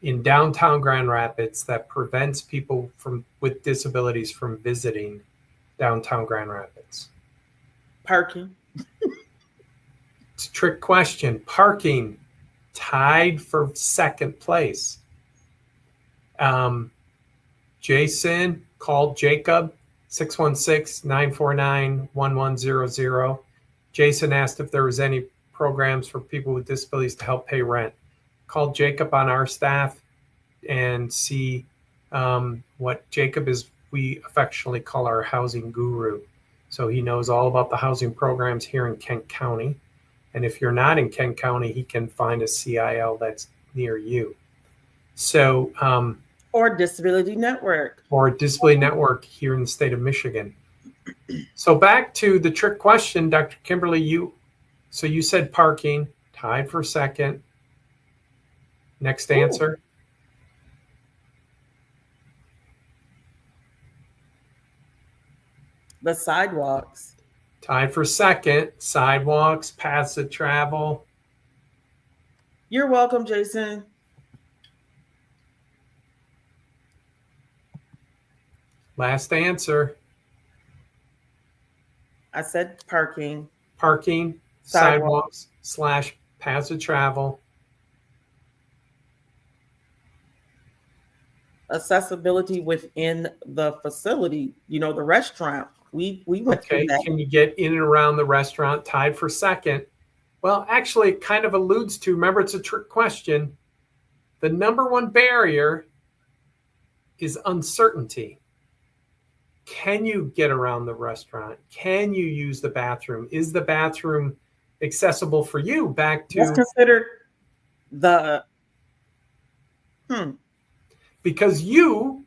Speaker 1: in downtown Grand Rapids that prevents people with disabilities from visiting downtown Grand Rapids?
Speaker 3: Parking.
Speaker 1: It's a trick question. Parking, tied for second place. Jason called Jacob, 616-949-1100. Jason asked if there was any programs for people with disabilities to help pay rent. Called Jacob on our staff and see what Jacob is, we affectionately call our housing guru. So he knows all about the housing programs here in Kent County. And if you're not in Kent County, he can find a CIL that's near you. So,
Speaker 3: Or Disability Network.
Speaker 1: or Disability Network here in the state of Michigan. So back to the trick question, Dr. Kimberly, you said parking, tied for second. Next answer.
Speaker 3: Ooh. The sidewalks.
Speaker 1: Tied for second. Sidewalks, paths of travel.
Speaker 3: You're welcome, Jason.
Speaker 1: Last answer.
Speaker 3: I said parking.
Speaker 1: Parking, sidewalks / paths of travel.
Speaker 3: Accessibility within the facility, the restaurant. We went through that.
Speaker 1: Can you get in and around the restaurant? Tied for second. Well, actually, it kind of alludes to, remember, it's a trick question. The number one barrier is uncertainty. Can you get around the restaurant? Can you use the bathroom? Is the bathroom accessible for you? Back to,
Speaker 3: That's considered the
Speaker 1: because you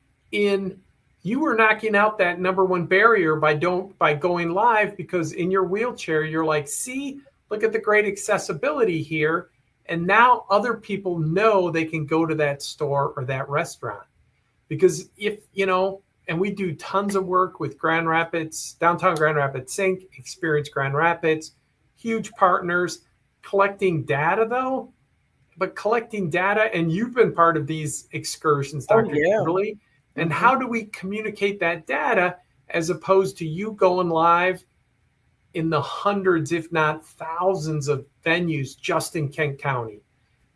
Speaker 1: were knocking out that number one barrier by going live, because in your wheelchair you're like, see, look at the great accessibility here. And now other people know they can go to that store or that restaurant. Because if, and we do tons of work with Grand Rapids, downtown Grand Rapids Sync, Experience Grand Rapids, huge partners, collecting data though, but collecting data, and you've been part of these excursions,
Speaker 3: Oh
Speaker 1: Dr.
Speaker 3: yeah.
Speaker 1: Kimberly, and
Speaker 3: Mhm.
Speaker 1: how do we communicate that data as opposed to you going live in the hundreds, if not thousands of venues just in Kent County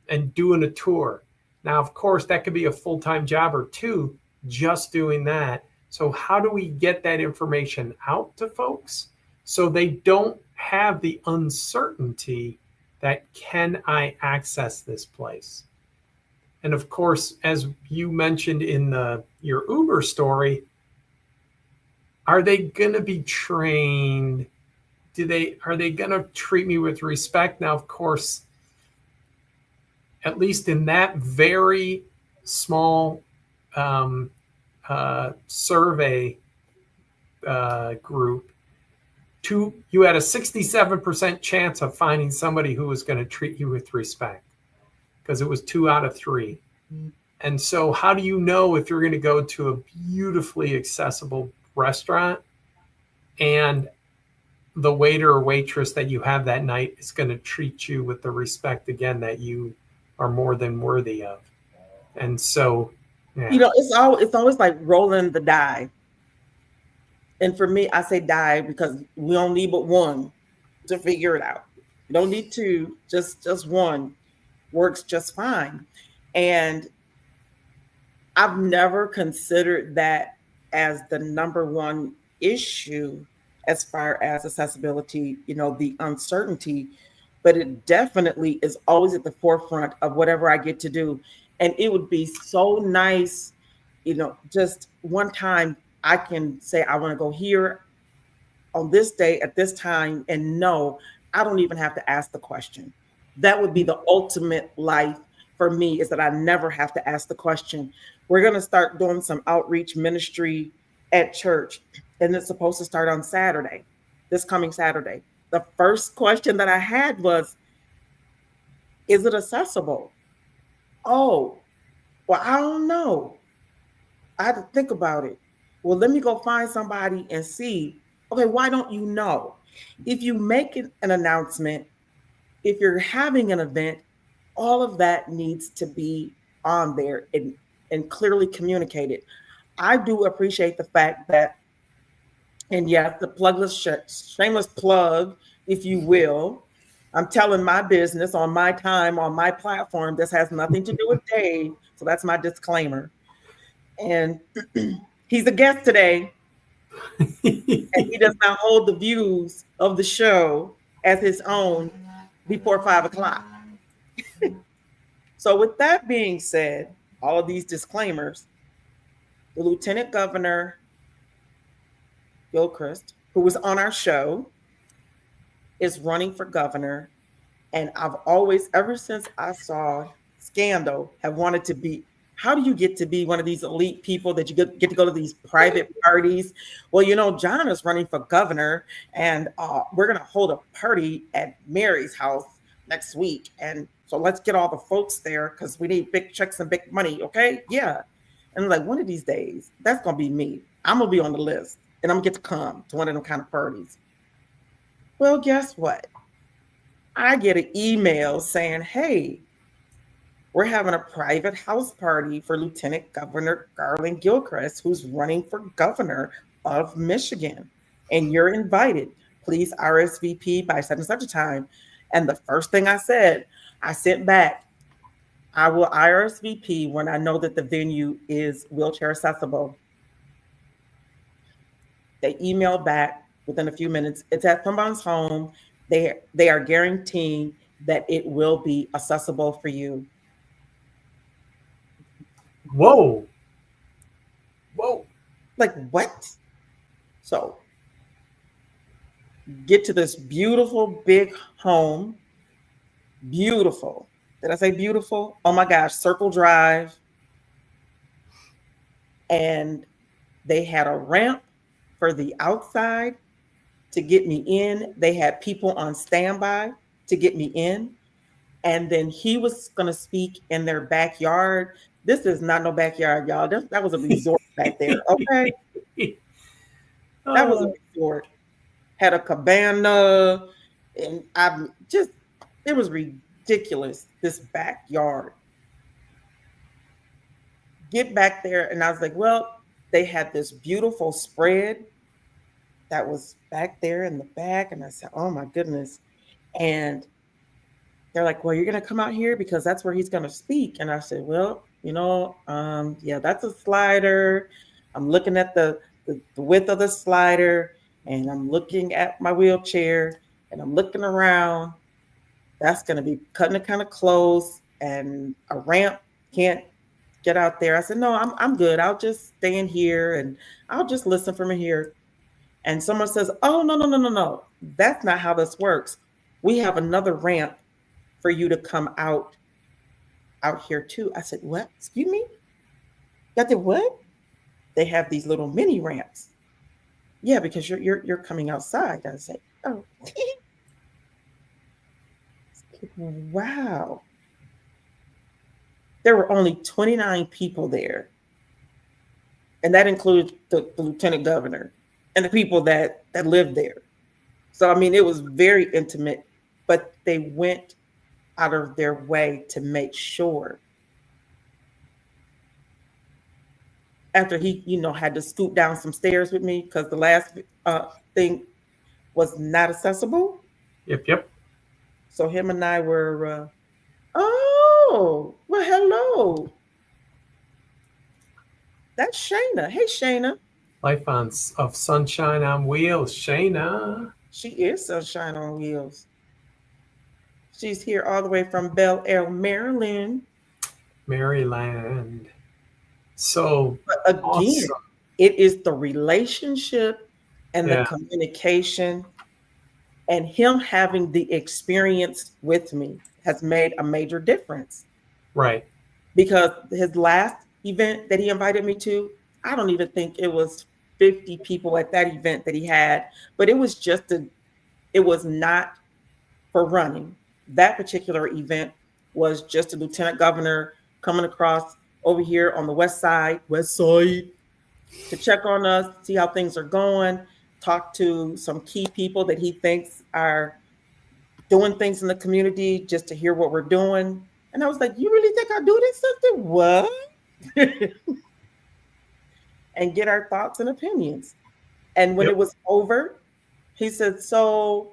Speaker 1: and doing a tour? Now, of course, that could be a full-time job or two just doing that. So how do we get that information out to folks so they don't have the uncertainty that can I access this place? And of course, as you mentioned in your Uber story, are they going to be trained? Are they going to treat me with respect? Now, of course, at least in that very small survey group, you had a 67% chance of finding somebody who was going to treat you with respect because it was 2 out of 3. And so how do you know if you're going to go to a beautifully accessible restaurant and the waiter or waitress that you have that night is going to treat you with the respect again that you are more than worthy of? And so, yeah.
Speaker 3: It's always like rolling the die. And for me, I say die because we don't need but one to figure it out. You don't need two, just one works just fine. And I've never considered that as the number one issue as far as accessibility, the uncertainty, but it definitely is always at the forefront of whatever I get to do. And it would be so nice, just one time I can say, I want to go here on this day at this time, and no, I don't even have to ask the question. That would be the ultimate life for me, is that I never have to ask the question. We're going to start doing some outreach ministry at church, and it's supposed to start on Saturday, this coming Saturday. The first question that I had was, is it accessible? Oh, well, I don't know. I had to think about it. Well, let me go find somebody and see. Okay, why don't you know? If you make an announcement, if you're having an event, all of that needs to be on there and clearly communicated. I do appreciate the fact that, and yes, the shameless plug, if you will, I'm telling my business on my time, on my platform. This has nothing to do with Dave. So that's my disclaimer. And he's a guest today, and he does not hold the views of the show as his own before 5 o'clock. So, with that being said, all of these disclaimers, the Lieutenant Governor Gilchrist, who was on our show, is running for governor. And I've always, ever since I saw Scandal, have wanted to be. How do you get to be one of these elite people that you get to go to these private parties? Well, John is running for governor, and we're going to hold a party at Mary's house next week. And so let's get all the folks there because we need big checks and big money. Okay. Yeah. And like one of these days, that's going to be me. I'm going to be on the list and I'm going to get to come to one of them kind of parties. Well, guess what? I get an email saying, hey, we're having a private house party for Lieutenant Governor Garland Gilchrist, who's running for governor of Michigan. And you're invited. Please RSVP by such and such a time. And the first thing I said, I sent back, I will RSVP when I know that the venue is wheelchair accessible. They emailed back within a few minutes. It's at someone's home. They are guaranteeing that it will be accessible for you.
Speaker 1: Whoa.
Speaker 3: Like what? So get to this beautiful big home. Beautiful. Did I say beautiful? Oh my gosh, Circle Drive. And they had a ramp for the outside to get me in. They had people on standby to get me in. And then he was going to speak in their backyard. This is not no backyard, y'all. That was a resort back there. Okay. That was a
Speaker 1: Oh,
Speaker 3: resort. Had a cabana. And I just, it was ridiculous, this backyard. Get back there. And I was like, well, they had this beautiful spread that was back there in the back. And I said, oh my goodness. And they're like, well, you're going to come out here because that's where he's going to speak. And I said, well, yeah, that's a slider. I'm looking at the width of the slider, and I'm looking at my wheelchair, and I'm looking around. That's going to be cutting it kind of close, and a ramp can't get out there. I said, no, I'm good. I'll just stand here and I'll just listen from here. And someone says, oh, no, no, no, no, no. That's not how this works. We have another ramp for you to come out here too. I said, what? Excuse me? Got the what? They have these little mini ramps. Yeah, because you're coming outside. I said, oh, wow. There were only 29 people there, and that includes the lieutenant governor and the people that lived there. So I mean, it was very intimate, but they went out of their way to make sure. After he, had to scoop down some stairs with me because the last thing was not accessible.
Speaker 1: Yep.
Speaker 3: So him and I were, oh, well, hello. That's Shayna. Hey, Shayna.
Speaker 1: Life of sunshine on wheels, Shayna.
Speaker 3: She is Sunshine on Wheels. She's here all the way from Bel Air, Maryland.
Speaker 1: Maryland. So
Speaker 3: But again,
Speaker 1: awesome.
Speaker 3: It is the relationship and
Speaker 1: Yeah.
Speaker 3: the communication, and him having the experience with me has made a major difference.
Speaker 1: Right.
Speaker 3: Because his last event that he invited me to, I don't even think it was 50 people at that event that he had, but it was it was not for running. That particular event was just a lieutenant governor coming across over here on the west side, to check on us, see how things are going, talk to some key people that he thinks are doing things in the community, just to hear what we're doing. And I was like, you really think I do this something? What? And get our thoughts and opinions. And when
Speaker 1: Yep.
Speaker 3: it was over, he said, so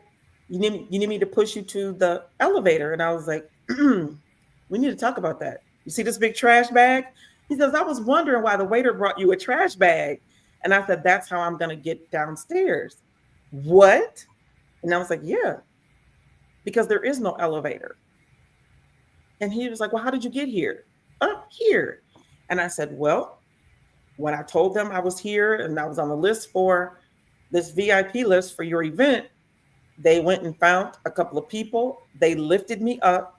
Speaker 3: you need me to push you to the elevator? And I was like, we need to talk about that. You see this big trash bag? He says, I was wondering why the waiter brought you a trash bag. And I said, that's how I'm going to get downstairs. What? And I was like, yeah, because there is no elevator. And he was like, well, how did you get here? Up here. And I said, well, when I told them I was here and I was on the list for this VIP list for your event, they went and found a couple of people. They lifted me up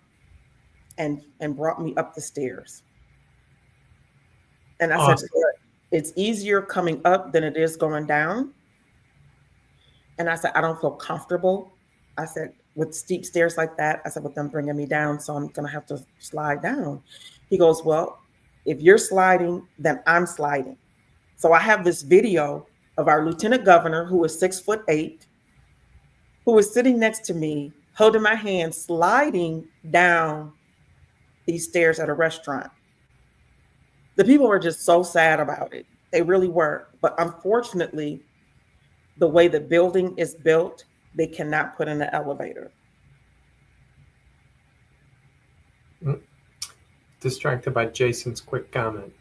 Speaker 3: and brought me up the stairs. And I
Speaker 1: Awesome.
Speaker 3: said, it's easier coming up than it is going down. And I said, I don't feel comfortable. I said, with steep stairs like that, I said, with them bringing me down, so I'm going to have to slide down. He goes, well, if you're sliding, then I'm sliding. So I have this video of our lieutenant governor, who is 6'8", who was sitting next to me, holding my hand, sliding down these stairs at a restaurant. The people were just so sad about it. They really were. But unfortunately, the way the building is built, they cannot put in an elevator.
Speaker 1: Distracted by Jason's quick comment.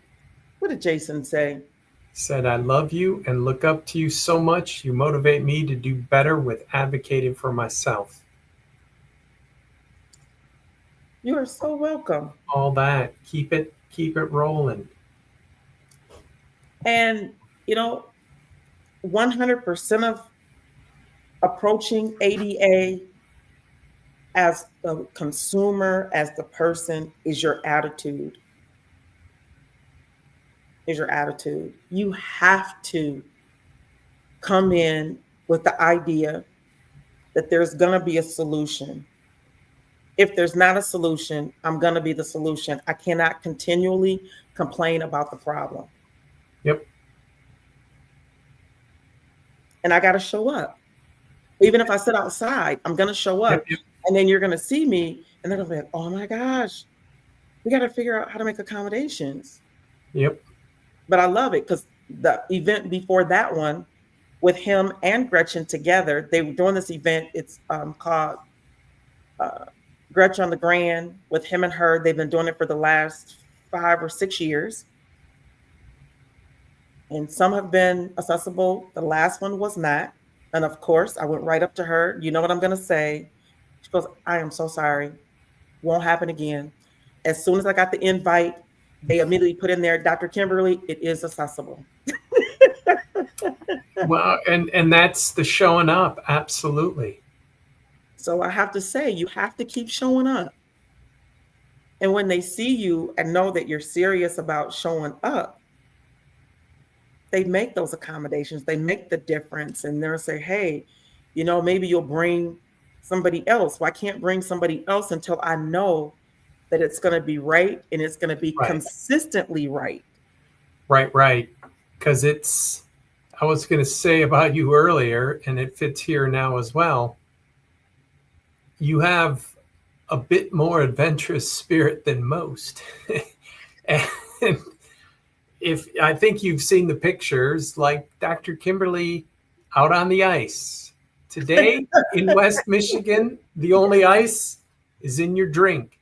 Speaker 3: What did Jason say?
Speaker 1: He said, I love you and look up to you so much. You motivate me to do better with advocating for myself.
Speaker 3: You are so welcome.
Speaker 1: All that. Keep it rolling.
Speaker 3: And 100% of approaching ADA as the consumer, as the person, is your attitude. You have to come in with the idea that there's going to be a solution. If there's not a solution, I'm going to be the solution. I cannot continually complain about the problem.
Speaker 1: Yep.
Speaker 3: And I got to show up. Even if I sit outside, I'm going to show
Speaker 1: Yep.
Speaker 3: up.
Speaker 1: Yep.
Speaker 3: And then you're going to see me and they're going to be like, oh my gosh, we got to figure out how to make accommodations.
Speaker 1: Yep.
Speaker 3: But I love it because the event before that one with him and Gretchen together, they were doing this event. It's called Gretchen on the Grand with him and her. They've been doing it for the last 5 or 6 years. And some have been accessible. The last one was not. And of course, I went right up to her. You know what I'm going to say? She goes, I am so sorry. Won't happen again. As soon as I got the invite, they immediately put in there, Dr. Kimberly, it is accessible.
Speaker 1: Well, and that's the showing up. Absolutely.
Speaker 3: So I have to say, you have to keep showing up. And when they see you and know that you're serious about showing up, they make those accommodations. They make the difference. And they'll say, hey, you know, maybe you'll bring somebody else. Well, I can't bring somebody else until I know that it's going to be right and it's going to be
Speaker 1: Right.
Speaker 3: consistently right.
Speaker 1: Right. Because I was going to say about you earlier, and it fits here now as well. You have a bit more adventurous spirit than most. And if I think you've seen the pictures, like Dr. Kimberly out on the ice. Today in West Michigan, the only ice is in your drink.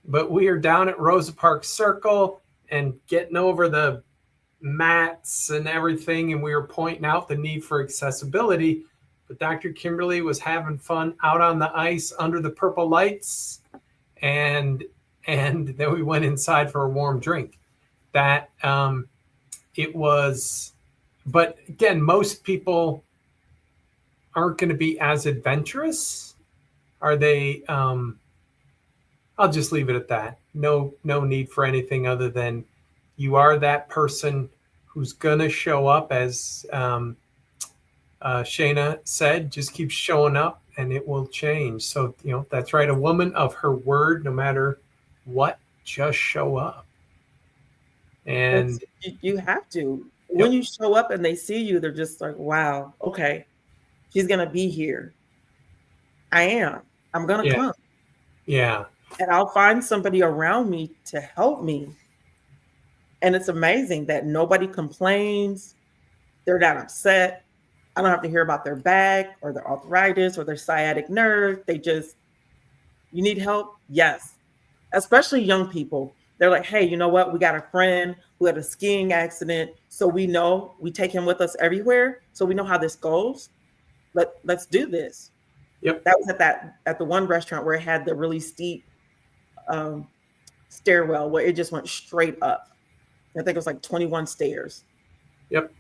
Speaker 1: But we are down at Rosa Parks Circle and getting over the mats and everything, and we were pointing out the need for accessibility. But Dr. Kimberly was having fun out on the ice under the purple lights, and then we went inside for a warm drink. That it was, but again, most people aren't going to be as adventurous. Are they? I'll just leave it at that. No need for anything other than you are that person who's going to show up, as Shayna said, just keep showing up and it will change. So, that's right. A woman of her word, no matter what, just show up. And
Speaker 3: you have to. When you show up and they see you, they're just like, wow, okay, she's going to be here. I'm going to come.
Speaker 1: Yeah.
Speaker 3: And I'll find somebody around me to help me. And it's amazing that nobody complains. They're not upset. I don't have to hear about their back or their arthritis or their sciatic nerve. You need help? Yes. Especially young people. They're like, hey, you know what? We got a friend who had a skiing accident. So we take him with us everywhere. So we know how this goes. Let's do this.
Speaker 1: Yep.
Speaker 3: That was at the one restaurant where it had the really steep stairwell where it just went straight up. I think it was like 21 stairs.
Speaker 1: Yep.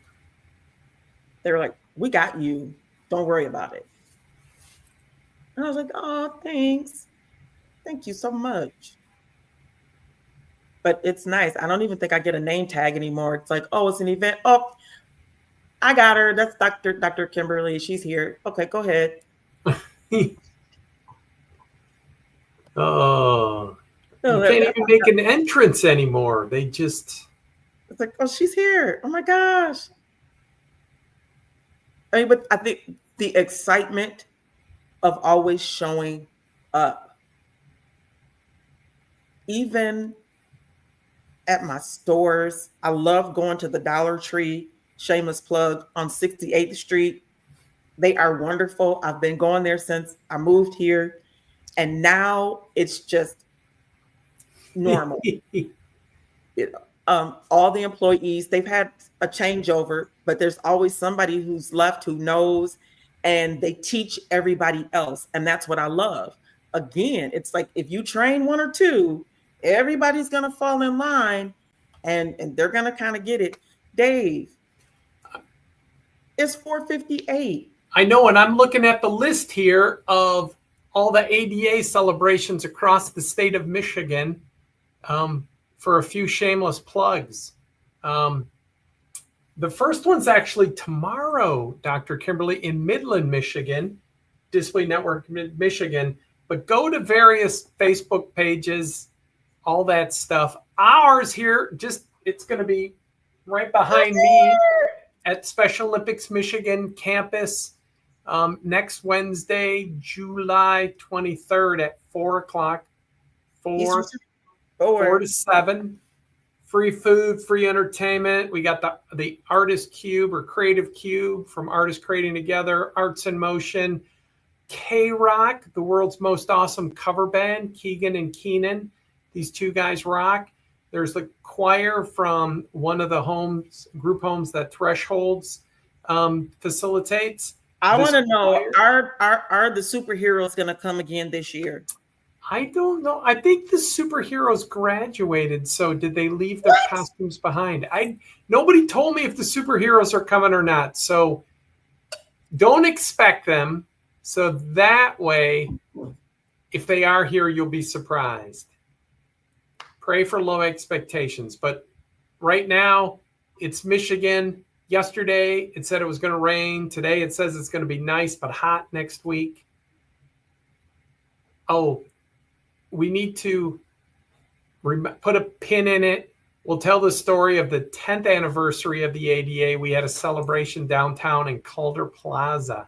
Speaker 3: They were like, we got you. Don't worry about it. And I was like, oh, thanks. Thank you so much. But it's nice. I don't even think I get a name tag anymore. It's like, oh, it's an event. Oh, I got her. That's Dr. Kimberly. She's here. Okay, go ahead.
Speaker 1: Oh, you can't even make an entrance anymore. It's
Speaker 3: like, oh, she's here. Oh my gosh. But I think the excitement of always showing up, even at my stores. I love going to the Dollar Tree, shameless plug, on 68th Street. They are wonderful. I've been going there since I moved here. And now it's just normal. All the employees, they've had a changeover, but there's always somebody who's left who knows, and they teach everybody else. And that's what I love. Again, it's like if you train one or two, everybody's going to fall in line and they're going to kind of get it. Dave, it's 4:58.
Speaker 1: I know, and I'm looking at the list here of all the ADA celebrations across the state of Michigan. For a few shameless plugs. The first one's actually tomorrow, Dr. Kimberly, in Midland, Michigan, Disability Network, Michigan. But go to various Facebook pages, all that stuff. Ours here, it's going to be right behind me at Special Olympics Michigan campus next Wednesday, July 23rd at 4 o'clock, 4 to 7. Free food, free entertainment. We got the Artist Cube or Creative Cube from Artists Creating Together, Arts in Motion, K-Rock, the world's most awesome cover band, Keegan and Keenan. These two guys rock. There's the choir from one of the group homes that Thresholds facilitates.
Speaker 3: I want to know, are the superheroes going to come again this year?
Speaker 1: I don't know. I think the superheroes graduated. So did they leave their costumes behind? Nobody told me if the superheroes are coming or not. So don't expect them. So that way, if they are here, you'll be surprised. Pray for low expectations. But right now, it's Michigan. Yesterday, it said it was going to rain. Today, it says it's going to be nice but hot next week. Oh, we need to put a pin in it. We'll tell the story of the 10th anniversary of the ADA. We had a celebration downtown in Calder Plaza.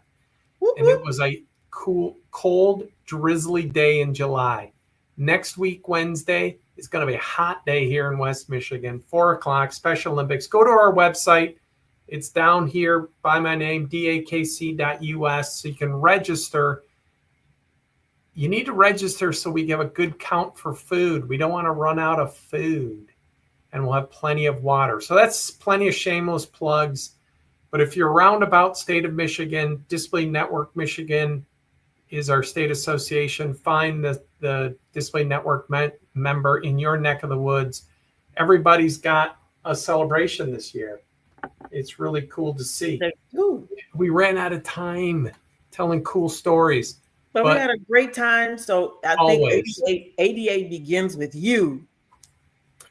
Speaker 1: And it was a cold, drizzly day in July. Next week, Wednesday, is going to be a hot day here in West Michigan. 4 o'clock, Special Olympics. Go to our website. It's down here by my name, dakc.us, so you can register. You need to register so we have a good count for food. We don't want to run out of food, and we'll have plenty of water. So that's plenty of shameless plugs. But if you're around about state of Michigan, Disability Network Michigan is our state association. Find the Disability Network member in your neck of the woods. Everybody's got a celebration this year. It's really cool to see. We ran out of time telling cool stories.
Speaker 3: But we had a great time. So I think ADA begins with you.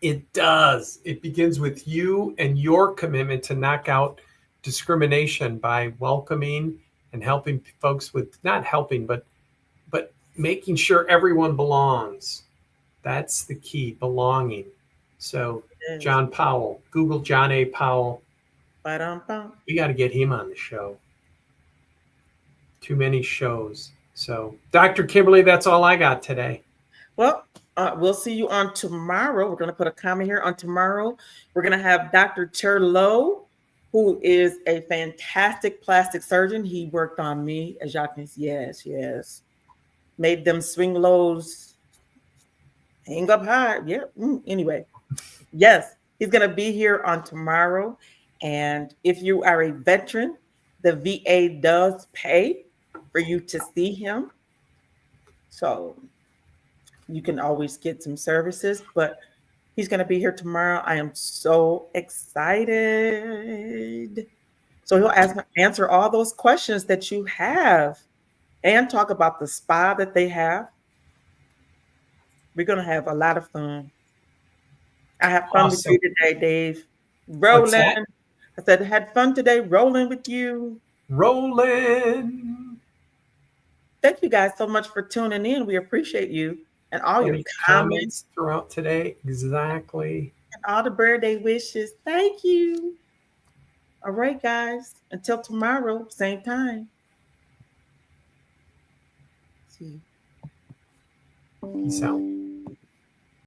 Speaker 1: It does. It begins with you and your commitment to knock out discrimination by welcoming and helping folks with, not helping, but making sure everyone belongs. That's the key, belonging. So John Powell, Google John A. Powell. We got to get him on the show. Too many shows. So, Dr. Kimberly, that's all I got today.
Speaker 3: Well, we'll see you on tomorrow. We're going to put a comment here on tomorrow. We're going to have Dr. Cherlow, who is a fantastic plastic surgeon. He worked on me, as y'all can see. Yes. Made them swing lows, hang up high. Yeah. Anyway, yes, he's going to be here on tomorrow. And if you are a veteran, the VA does pay for you to see him. So you can always get some services, but he's going to be here tomorrow. I am so excited. So he'll answer all those questions that you have and talk about the spa that they have. We're going to have a lot of fun. I have fun with you today, Dave. Rolling. I said, I had fun today rolling with you.
Speaker 1: Rolling.
Speaker 3: Thank you guys so much for tuning in. We appreciate you and all your comments
Speaker 1: throughout today. Exactly.
Speaker 3: And all the birthday wishes. Thank you. All right, guys. Until tomorrow, same time. See you.
Speaker 1: Peace out.